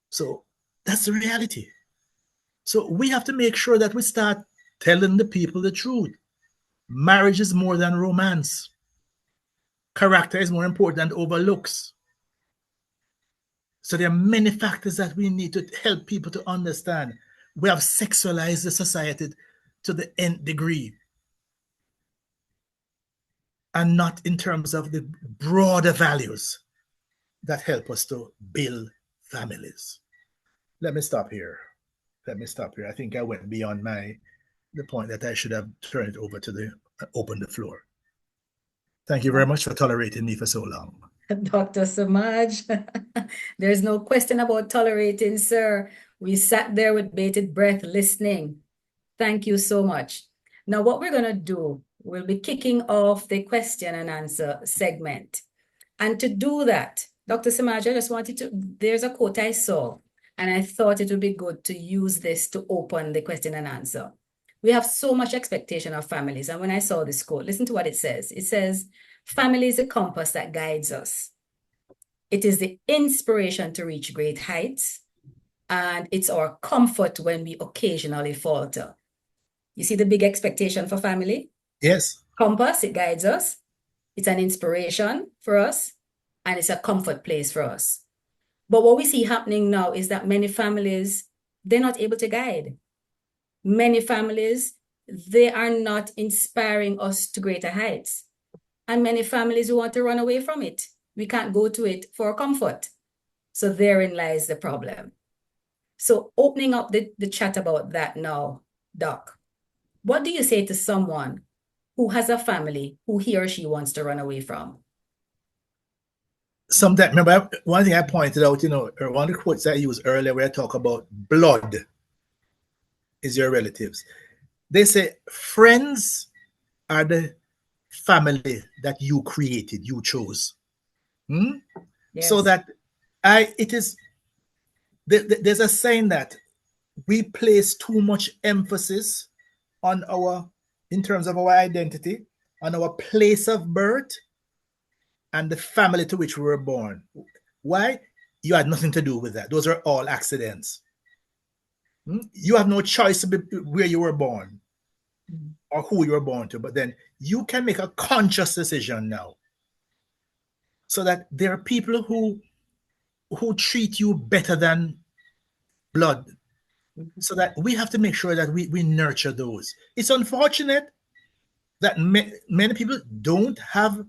So that's the reality. So we have to make sure that we start telling the people the truth. Marriage is more than romance. Character is more important than overlooks. So there are many factors that we need to help people to understand. We have sexualized the society to the nth degree, and not in terms of the broader values that help us to build families. Let me stop here. I think I went beyond the point that I should have turned it over to open the floor. Thank you very much for tolerating me for so long. Dr. Semaj, there's no question about tolerating, sir. We sat there with bated breath listening. Thank you so much. Now, what we're going to do, we'll be kicking off the question and answer segment. And to do that, Dr. Semaj, I just wanted to, there's a quote I saw, and I thought it would be good to use this to open the question and answer. We have so much expectation of families. And when I saw this quote, listen to what it says. It says, family is a compass that guides us. It is the inspiration to reach great heights, and it's our comfort when we occasionally falter. You see the big expectation for family? Yes. Compass, it guides us. It's an inspiration for us, and it's a comfort place for us. But what we see happening now is that many families, they're not able to guide. Many families, they are not inspiring us to greater heights. And many families who want to run away from it. We can't go to it for comfort. So therein lies the problem. So opening up the chat about that now, Doc, what do you say to someone who has a family who he or she wants to run away from? Sometimes, remember, one thing I pointed out, or one of the quotes I used earlier where I talk about blood is your relatives. They say friends are the family that you created, you chose. Yes. So that there's a saying that we place too much emphasis on in terms of our identity, on our place of birth, and the family to which we were born. Why? You had nothing to do with that. Those are all accidents. You have no choice where you were born or who you were born to, but then you can make a conscious decision now. So that there are people who treat you better than blood. So that we have to make sure that we nurture those. It's unfortunate that many people don't have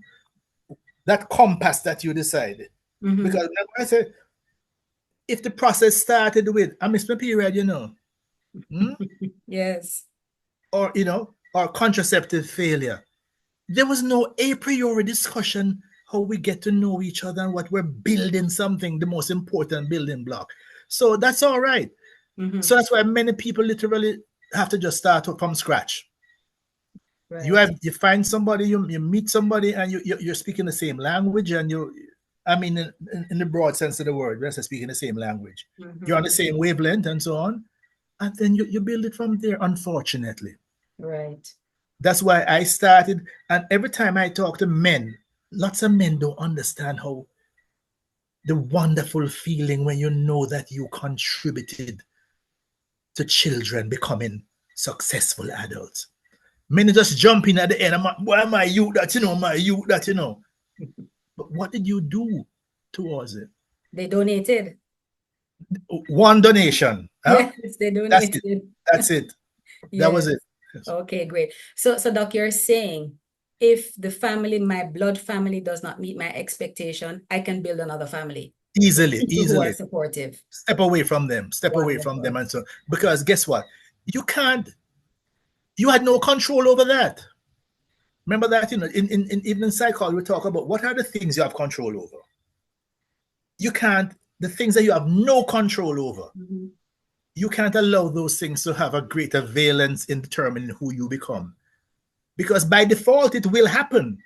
that compass that you decided. Because I said, if the process started with a misspent period, Yes. or or contraceptive failure, there was no a priori discussion how we get to know each other and what we're building something, the most important building block. So that's all right. So that's why many people literally have to just start from scratch. Right. You find somebody, you meet somebody, and you're speaking the same language, and in the broad sense of the word, we're speaking the same language. You're on the same wavelength and so on, and then you build it from there. Unfortunately, Right. that's why I started. And every time I talk to men, lots of men don't understand how the wonderful feeling when you know that you contributed to children becoming successful adults. Many just jump in at the end. Why am I you that my you that But what did you do towards it? They donated. One donation. Huh? Yes, they donated. That's it. That was it. Yes. Okay, great. So Doc, you're saying if the family, my blood family, does not meet my expectation, I can build another family. Easily. Who are supportive. Step away from them. And so, because guess what? You had no control over that. Remember that, even in psychology, we talk about what are the things you have control over. You can't, the things that you have no control over, you can't allow those things to have a greater valence in determining who you become. Because by default, it will happen,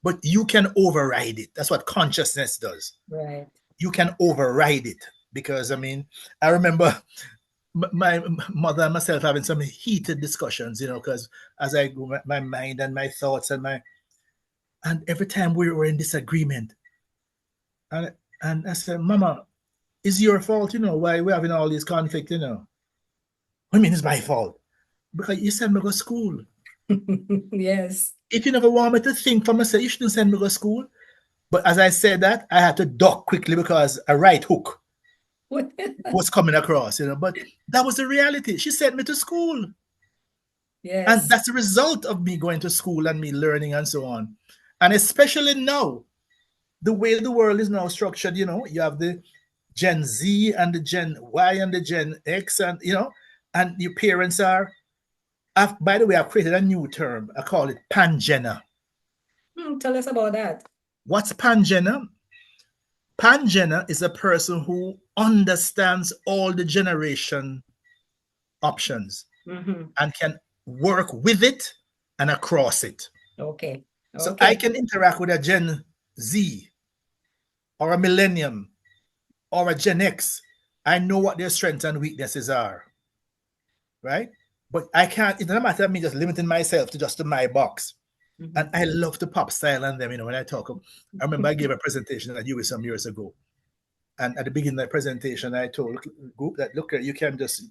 but you can override it. That's what consciousness does. Right. You can override it. Because, I remember my mother and myself having some heated discussions, because as I grew, my mind and my thoughts and every time we were in disagreement, and I said, Mama, it's your fault, why we're having all these conflict, What do you mean it's my fault? Because you sent me to school. Yes. If you never want me to think for myself, you shouldn't send me to school. But as I said that, I had to duck quickly because a right hook was coming across, But that was the reality. She sent me to school. Yes. And that's the result of me going to school and me learning and so on. And especially now, the way the world is now structured, you have the Gen Z and the Gen Y and the Gen X, and and your parents are. By the way, I've created a new term. I call it pangender. Tell us about that. What's pangender? Pangender is a person who understands all the generation options and can work with it and across it. Okay. So I can interact with a Gen Z or a millennium or a Gen X. I know what their strengths and weaknesses are, right? But I can't, it doesn't matter of me just limiting myself to just my box. And I love the pop style on them, when I talk. I remember I gave a presentation at US some years ago. And at the beginning of the presentation, I told the group that, look, you can just,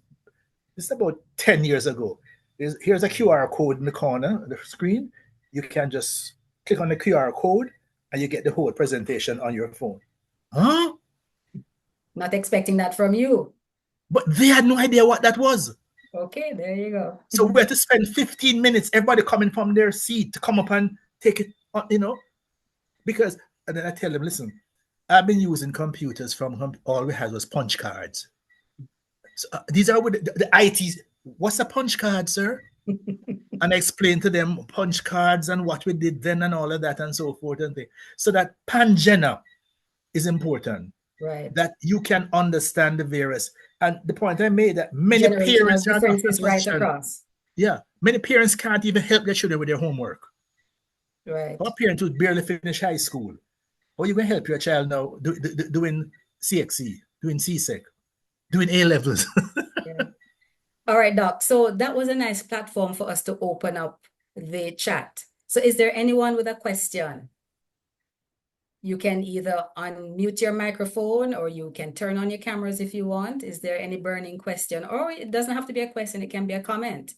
this is about 10 years ago. Here's a QR code in the corner of the screen. You can just click on the QR code and you get the whole presentation on your phone. Huh? Not expecting that from you. But they had no idea what that was. Okay, there you go. So we had to spend 15 minutes, everybody coming from their seat to come up and take it, because, and then I tell them, listen, I've been using computers from all we had was punch cards. So these are with the ITs. What's a punch card, sir? And I explained to them punch cards and what we did then and all of that and so forth and things. So that pangender is important. Right. That you can understand the various. And the point I made that many parents differences right across. Yeah, many parents can't even help their children with their homework. Right. Our parents who barely finish high school. How are you going to help your child now doing CXC, doing CSEC, doing A levels? Yeah. All right, Doc. So that was a nice platform for us to open up the chat. So is there anyone with a question? You can either unmute your microphone or you can turn on your cameras if you want. Is there any burning question? Or it doesn't have to be a question. It can be a comment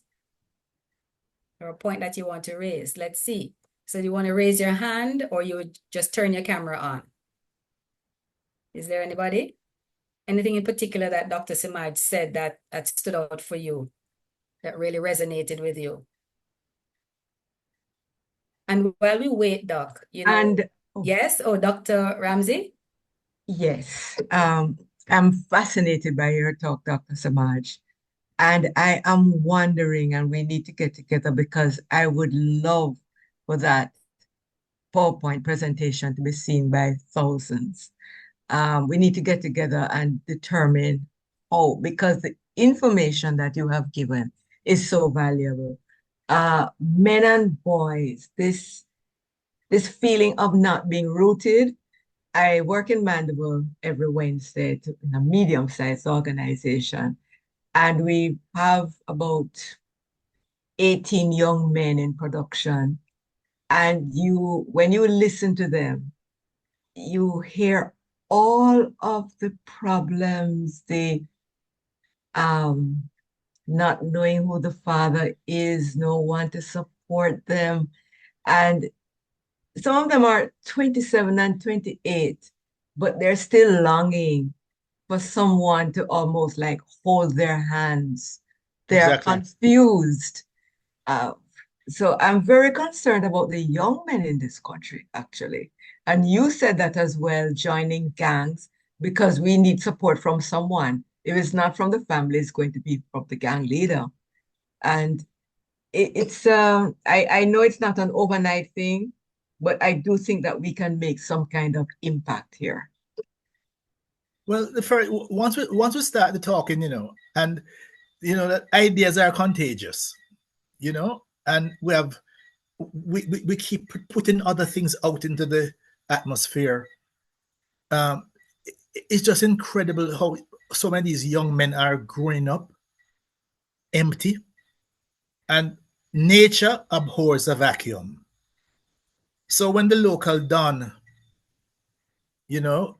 or a point that you want to raise. Let's see. So you want to raise your hand or you just turn your camera on? Is there anybody? Anything in particular that Dr. Semaj said that stood out for you, that really resonated with you? And while we wait, Doc, yes, Dr. Ramsey? Yes, I'm fascinated by your talk, Dr. Semaj. And I am wondering, and we need to get together because I would love for that PowerPoint presentation to be seen by thousands. We need to get together and determine how, because the information that you have given is so valuable. Men and boys, this feeling of not being rooted. I work in Mandeville every Wednesday in a medium-sized organization, and we have about 18 young men in production. And when you listen to them, you hear all of the problems, the not knowing who the father is, no one to support them. And some of them are 27 and 28, but they're still longing for someone to almost like hold their hands. They're Exactly. confused. So I'm very concerned about the young men in this country, actually. And you said that as well, joining gangs, because we need support from someone. If it's not from the family, it's going to be from the gang leader. And I know it's not an overnight thing, but I do think that we can make some kind of impact here. Well, once we start the talking, and that ideas are contagious, and we keep putting other things out into the atmosphere. It's just incredible how so many of these young men are growing up empty, and nature abhors a vacuum. So when the local don,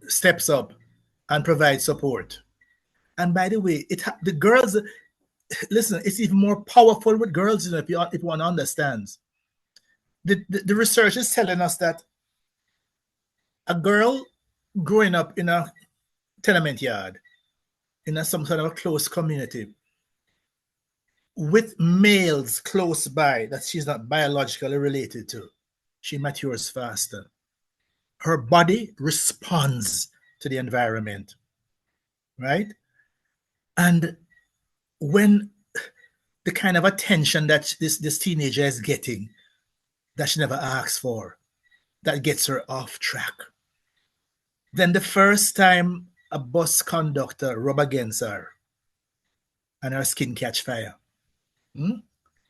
steps up and provides support, and by the way, the girls, listen, it's even more powerful with girls, if you want to understand. The research is telling us that a girl growing up in a tenement yard, in some sort of a close community, with males close by that she's not biologically related to, she matures faster. Her body responds to the environment, right? And when the kind of attention that this teenager is getting that she never asked for, that gets her off track. Then the first time a bus conductor rub against her and her skin catch fire.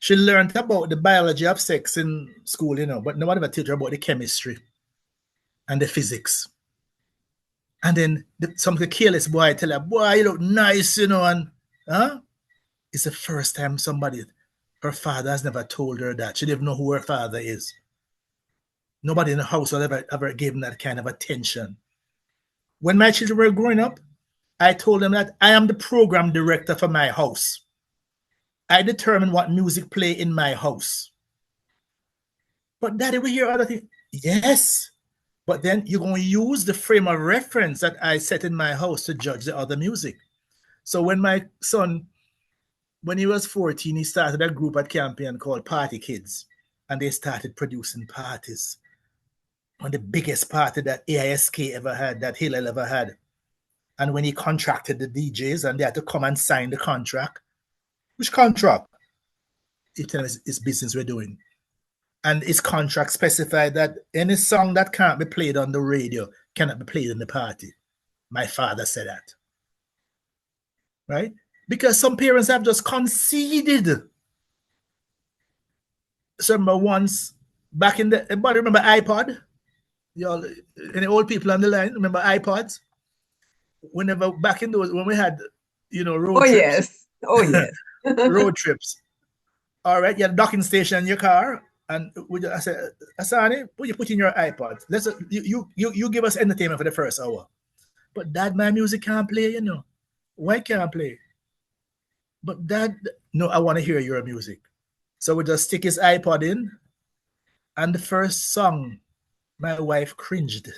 She learned about the biology of sex in school, but nobody ever taught her about the chemistry and the physics. And then some careless boy tell her, boy, you look nice, and it's the first time her father has never told her that. She didn't know who her father is. Nobody in the house will ever gave him that kind of attention. When my children were growing up, I told them that I am the program director for my house. I determine what music play in my house. But Daddy, we hear other things. Yes, but then you're going to use the frame of reference that I set in my house to judge the other music. So when my son, when he was 14, he started a group at Campion called Party Kids, and they started producing parties. One of the biggest party that AISK ever had, that Hillel ever had. And when he contracted the DJs and they had to come and sign the contract, which contract? He told us it's business we're doing. And his contract specified that any song that can't be played on the radio cannot be played in the party. My father said that. Right? Because some parents have just conceded. So remember once, back in the, everybody remember iPod? Y'all, any old people on the line, remember iPods? Whenever, back in those, when we had, road trips. Yes. Oh, yes. Road trips. All right, you had a docking station in your car, and I said, Asani, you put in your iPod. You give us entertainment for the first hour. But Dad, my music can't play, Why can't I play? But Dad, no, I want to hear your music. So we just stick his iPod in, and the first song, my wife cringed.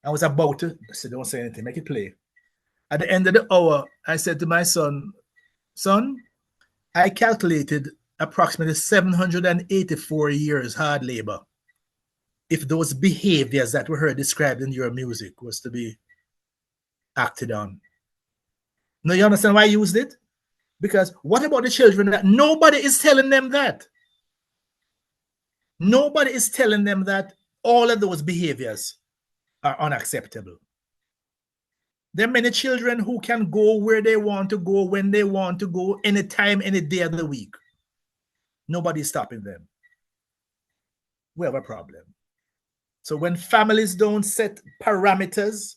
I was about to, I said, don't say anything, make it play. At the end of the hour, I said to my son, I calculated approximately 784 years hard labor if those behaviors that were heard described in your music was to be acted on. Now you understand why I used it? Because what about the children that nobody is telling them that? Nobody is telling them that all of those behaviors are unacceptable. There are many children who can go where they want to go, when they want to go, anytime, any day of the week. Nobody's stopping them. We have a problem. So when families don't set parameters,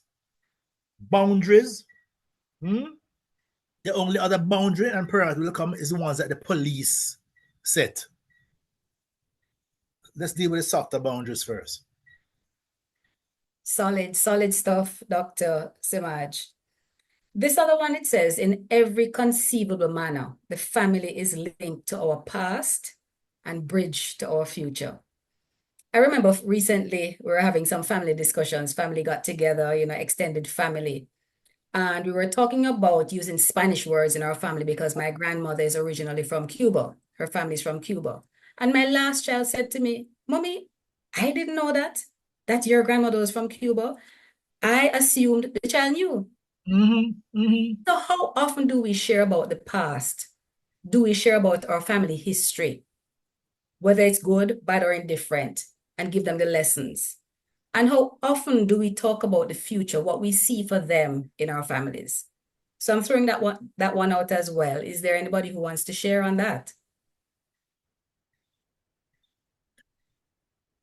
boundaries, the only other boundary and parameter will come is the ones that the police set. Let's deal with the softer boundaries first. Solid stuff, Dr. Semaj. This other one, it says, in every conceivable manner, the family is linked to our past and bridge to our future. I remember recently we were having some family discussions, family got together, extended family. And we were talking about using Spanish words in our family because my grandmother is originally from Cuba. Her family's from Cuba. And my last child said to me, Mommy, I didn't know that your grandmother was from Cuba. I assumed the child knew. So how often do we share about the past? Do we share about our family history? Whether it's good, bad, or indifferent, and give them the lessons? And how often do we talk about the future, what we see for them in our families? So I'm throwing that one out as well. Is there anybody who wants to share on that?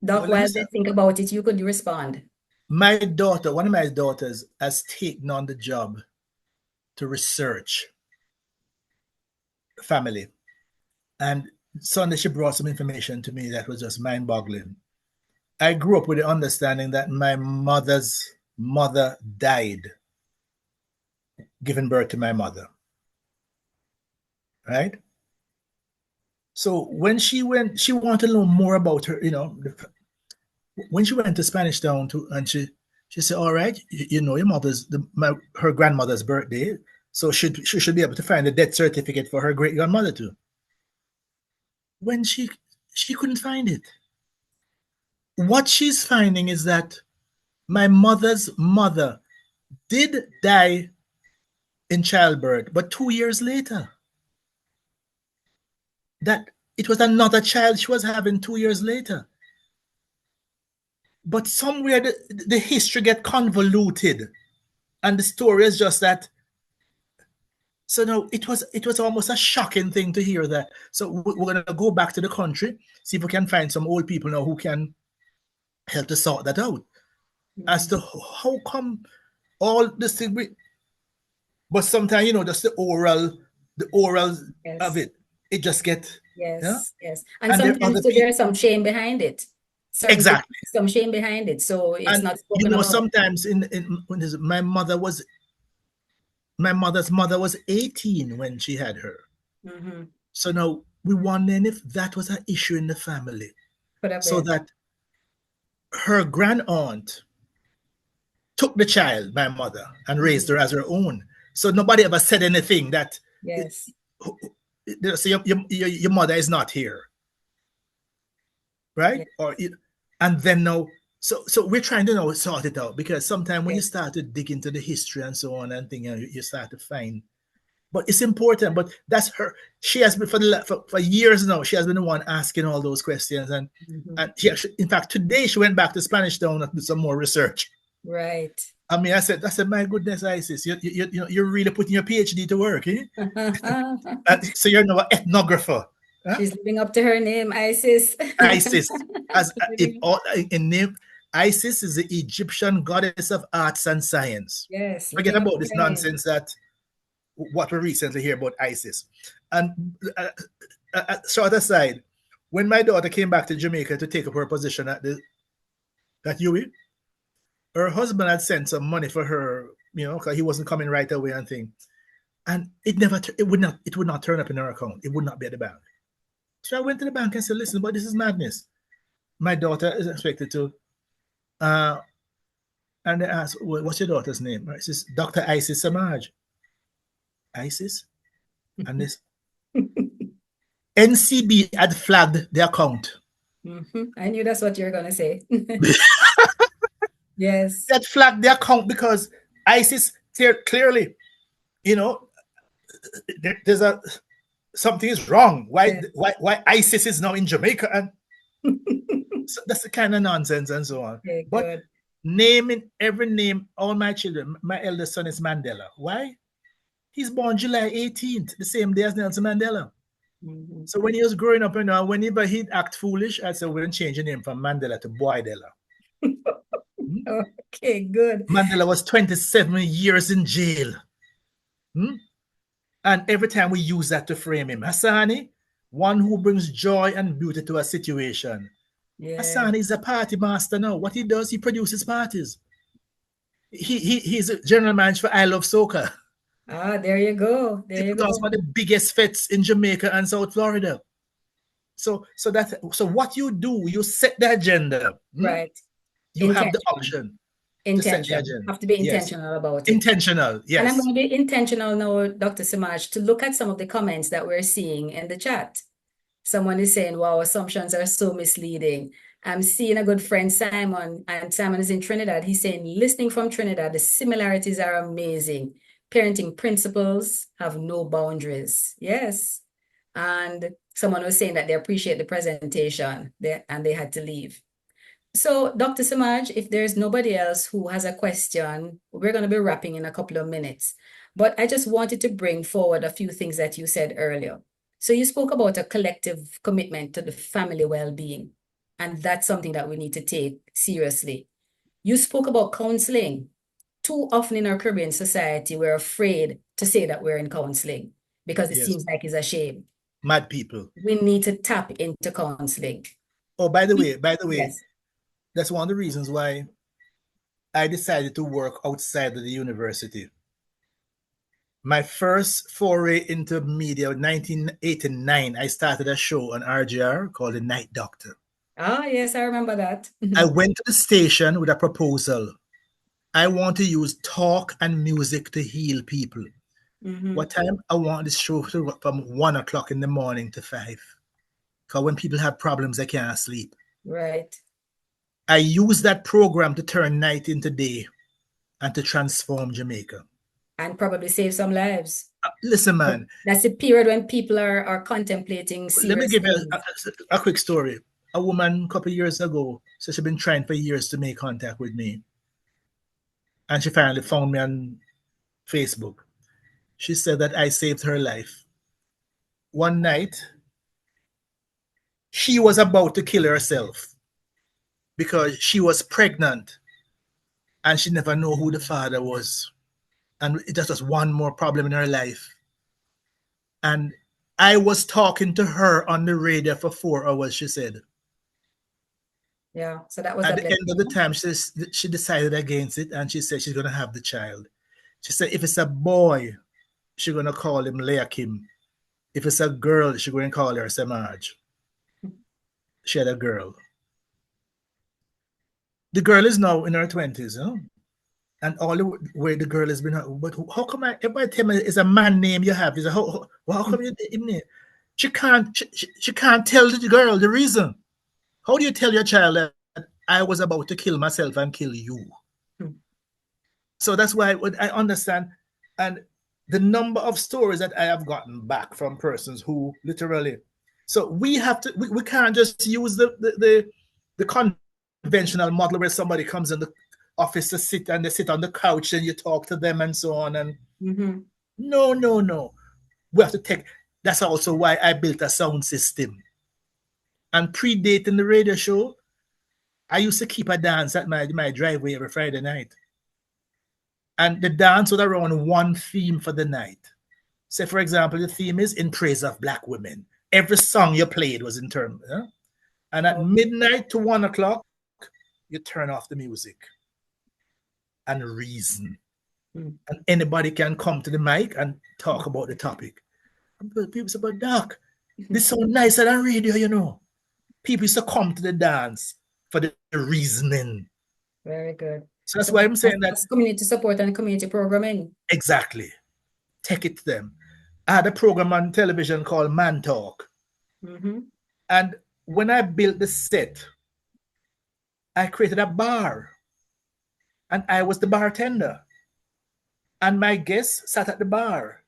Doc, while they think about it, you could respond. My daughter, one of my daughters, has taken on the job to research family. And Sunday, she brought some information to me that was just mind-boggling. I grew up with the understanding that my mother's mother died giving birth to my mother. Right? So when she went, she wanted to know more about her, when she went to Spanish Town and she said, all right, your mother's, her grandmother's birthday, so she should be able to find a death certificate for her great-grandmother too. When she couldn't find it. What she's finding is that my mother's mother did die in childbirth, but 2 years later. That it was another child she was having 2 years later. But somewhere the history get convoluted, and the story is just that. So no, it was almost a shocking thing to hear that. So we're gonna go back to the country, see if we can find some old people now who can help to sort that out. As to how come all this thing, but sometimes just the oral Yes. of it just get yes. And sometimes there's some shame behind it. Exactly. Some shame behind it. So it's not spoken about. Sometimes my mother's mother was 18 when she had her. So now we wondering if that was an issue in the family. So that her grand aunt took the child, my mother, and raised her as her own. So nobody ever said anything that so your mother is not here. Right? Yes. And then now, so we're trying to sort it out, because sometimes when you start to dig into the history and so on and things, you start to find. But it's important. But that's her. She has been for years now. She has been the one asking all those questions, and she actually, in fact, today she went back to Spanish Town and did some more research. Right. I mean, I said, my goodness, Isis, you're really putting your PhD to work, eh? So you're now an ethnographer. Huh? She's living up to her name, Isis. Isis, in name, Isis is the Egyptian goddess of arts and science. Yes. Forget about this nonsense that what we recently hear about Isis. And short aside, when my daughter came back to Jamaica to take up her position at UWI, her husband had sent some money for her, because he wasn't coming right away and thing. And it would not turn up in her account. It would not be at the bank. So I went to the bank and said, listen, but this is madness. My daughter is expected to And they asked, what's your daughter's name? Right? She says, Dr. Isis Semaj. Isis? And this NCB had flagged the account. I knew that's what you were going to say. Yes. They had flagged the account because Isis clearly, you know, there's something is wrong. Why ISIS is now in Jamaica? And so that's the kind of nonsense and so on. Okay, but good. naming every name, all my children, my eldest son is Mandela. Why? He's born July 18th, the same day as Nelson Mandela. So when he was growing up, whenever he'd act foolish, I'd say, we're going to change the name from Mandela to Boydela. Okay, good. Mandela was 27 years in jail. And every time we use that to frame him, Hassani, one who brings joy and beauty to a situation. Yeah. Hassani is a party master now. What he does, he produces parties. He's a general manager for I Love Soca. Ah, there you go. There you go. One of the biggest fests in Jamaica and South Florida. So what you do, you set the agenda. Right. You have the option. Intentional. Have to be intentional about it. Intentional, yes. And I'm going to be intentional now, Dr. Semaj, to look at some of the comments that we're seeing in the chat. Someone is saying, wow, assumptions are so misleading. I'm seeing a good friend, Simon, and Simon is in Trinidad. He's saying, listening from Trinidad, the similarities are amazing. Parenting principles have no boundaries. Yes. And someone was saying that they appreciate the presentation and they had to leave. So, Dr. Semaj, if there's nobody else who has a question, we're going to be wrapping in a couple of minutes. But I just wanted to bring forward a few things that you said earlier. So you spoke about a collective commitment to the family well-being, and that's something that we need to take seriously. You spoke about counseling. Too often in our Caribbean society, we're afraid to say that we're in counseling because it seems like it's a shame. Mad people. We need to tap into counseling. Oh, by the way, yes. That's one of the reasons why I decided to work outside of the university. My first foray into media, 1989, I started a show on RGR called The Night Doctor. Ah, yes, I remember that. I went to the station with a proposal. I want to use talk and music to heal people. What time? I want this show to work from 1 o'clock in the morning to 5. Because when people have problems, they can't sleep. Right. I use that program to turn night into day and to transform Jamaica. And probably save some lives. Listen, man. That's the period when people are contemplating serious Let me give you things. a quick story. A woman a couple of years ago, so she's been trying for years to make contact with me. And she finally found me on Facebook. She said that I saved her life. One night, she was about to kill herself because she was pregnant and she never knew who the father was. And it just was one more problem in her life. And I was talking to her on the radio for 4 hours, she said. Yeah, so that was at the end of the time, she decided against it and she said she's going to have the child. She said if it's a boy, she's going to call him Leahcim. If it's a girl, she's going to call her Semaj. She had a girl. The girl is now in her 20s, you know? And all the way the girl has been, but how come everybody tell me it's a man name you have? How come you name? She can't tell the girl the reason. How do you tell your child that I was about to kill myself and kill you? So that's why I understand. And the number of stories that I have gotten back from persons who literally, so we have to, we can't just use the conventional model where somebody comes in the office to sit and they sit on the couch and you talk to them and so on. And no. We have to take, that's also why I built a sound system. And predating the radio show, I used to keep a dance at my driveway every Friday night. And the dance was around one theme for the night. Say, for example, the theme is in praise of Black women. Every song you played was in terms. And at midnight to 1 o'clock, you turn off the music and reason. And anybody can come to the mic and talk about the topic. And people say, but Doc, this is so nice on radio, you know. People used to come to the dance for the reasoning. Very good. So that's why I'm saying that That's community support and community programming. exactly. Take it to them. I had a program on television called Man Talk. And when I built the set, I created a bar. And I was the bartender. And my guests sat at the bar.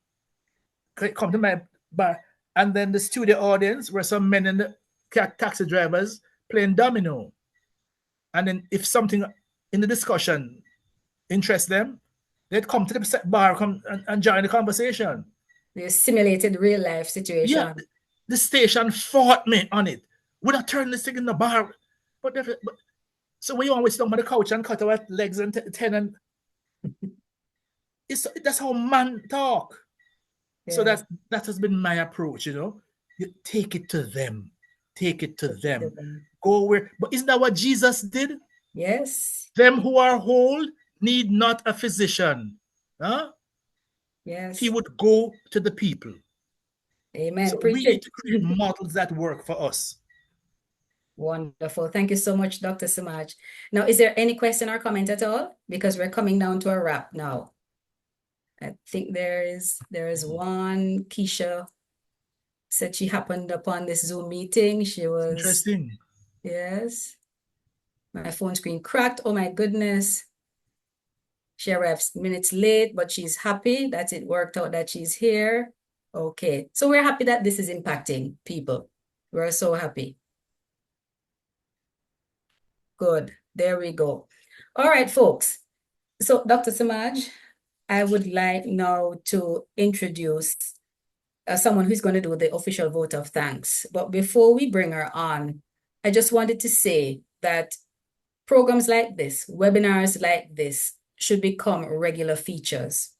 Come to my bar. And then the studio audience were some men and the taxi drivers playing domino. And then if something in the discussion interests them, they'd come to the bar and join the conversation. You simulated real life situation. Yeah, the station fought me on it. Would I turn this thing in the bar? But so we always sit on the couch and cut our legs and and that's how man talk. Yes. So that has been my approach, you know. You take it to them. Take it to them. Go where, but isn't that what Jesus did? Yes. Them who are whole need not a physician. Huh? Yes. He would go to the people. Amen. So we need to create models that work for us. Wonderful. Thank you so much, Dr. Semaj. Now, is there any question or comment at all? Because we're coming down to a wrap now. I think there is one. Keisha said she happened upon this Zoom meeting. She was Interesting. Yes. My phone screen cracked. Oh my goodness. She arrived minutes late, but she's happy that it worked out that she's here. Okay. So we're happy that this is impacting people. We're so happy. Good. There we go. All right, folks. So Dr. Semaj, I would like now to introduce someone who's going to do the official vote of thanks. But before we bring her on, I just wanted to say that programs like this, webinars like this, should become regular features.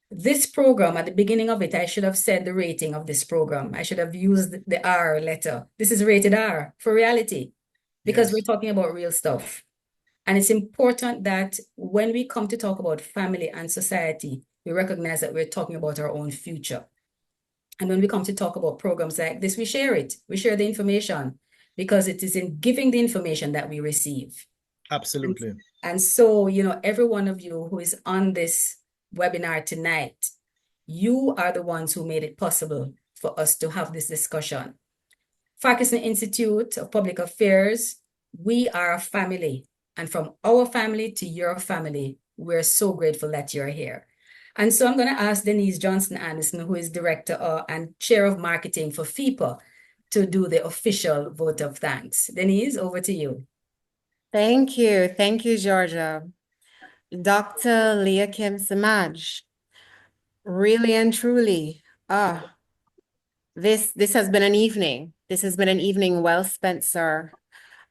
This program, at the beginning of it, I should have said the rating of this program. I should have used the R letter. This is rated R for reality, because we're talking about real stuff. And it's important that when we come to talk about family and society, we recognize that we're talking about our own future. And when we come to talk about programs like this, we share it. We share the information, because it is in giving the information that we receive. Absolutely. And so, you know, every one of you who is on this webinar tonight, you are the ones who made it possible for us to have this discussion. Farquharson Institute of Public Affairs, we are a family. And from our family to your family, we're so grateful that you're here. And so I'm going to ask Denise Johnson-Anderson, who is Director and Chair of Marketing for FIPA, to do the official vote of thanks. Denise, over to you. Thank you. Thank you, Georgia. Dr. Leahcim Semaj, really and truly, this has been an evening. This has been an evening well spent, sir.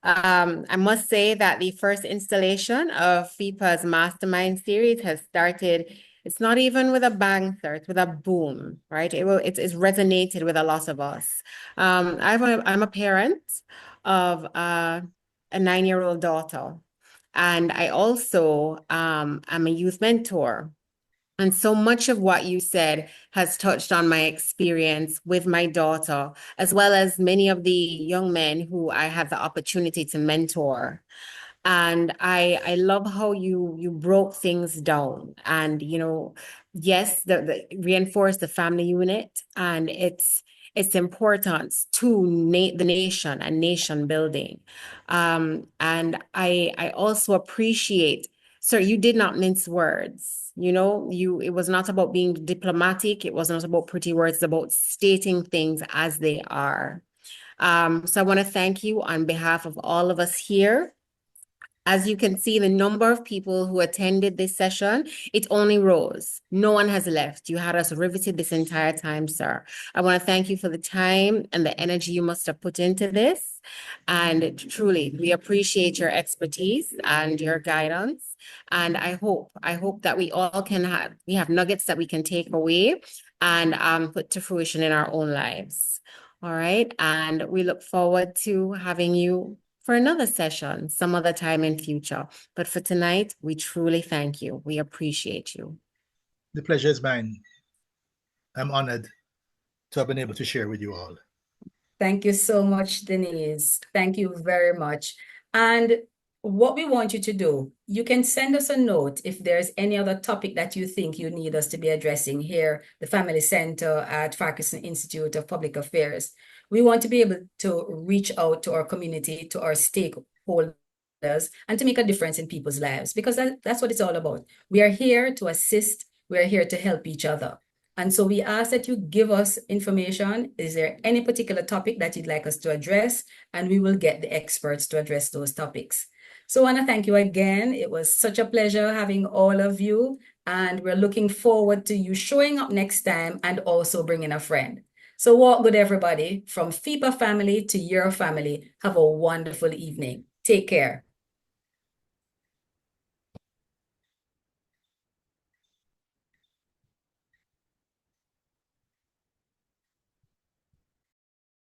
I must say that the first installation of FIPA's Mastermind series has started. It's not even with a bang, sir. It's with a boom, right? It's resonated with a lot of us. I'm a parent of a 9-year-old daughter, and I also am a youth mentor. And so much of what you said has touched on my experience with my daughter, as well as many of the young men who I have the opportunity to mentor. And I love how you broke things down, and yes, the reinforce the family unit and its importance to the nation and nation building. And I also appreciate, sir, you did not mince words. It was not about being diplomatic. It was not about pretty words. It's about stating things as they are. So I want to thank you on behalf of all of us here. As you can see, the number of people who attended this session, it only rose. No one has left. You had us riveted this entire time, sir. I want to thank you for the time and the energy you must have put into this. And truly, we appreciate your expertise and your guidance. And I hope that we all have nuggets that we can take away and put to fruition in our own lives. All right. And we look forward to having you for another session some other time in future. But for tonight, we truly thank you. We appreciate you. The pleasure is mine. I'm honored to have been able to share with you all. Thank you so much, Denise. Thank you very much. And what we want you to do, you can send us a note if there's any other topic that you think you need us to be addressing here, the Family Center at Farquharson Institute of Public Affairs. We want to be able to reach out to our community, to our stakeholders, and to make a difference in people's lives, because that's what it's all about. We are here to assist, we are here to help each other. And so we ask that you give us information. Is there any particular topic that you'd like us to address? And we will get the experts to address those topics. So I want to thank you again. It was such a pleasure having all of you. And we're looking forward to you showing up next time and also bringing a friend. So walk good, everybody. From FIPA family to your family. Have a wonderful evening. Take care.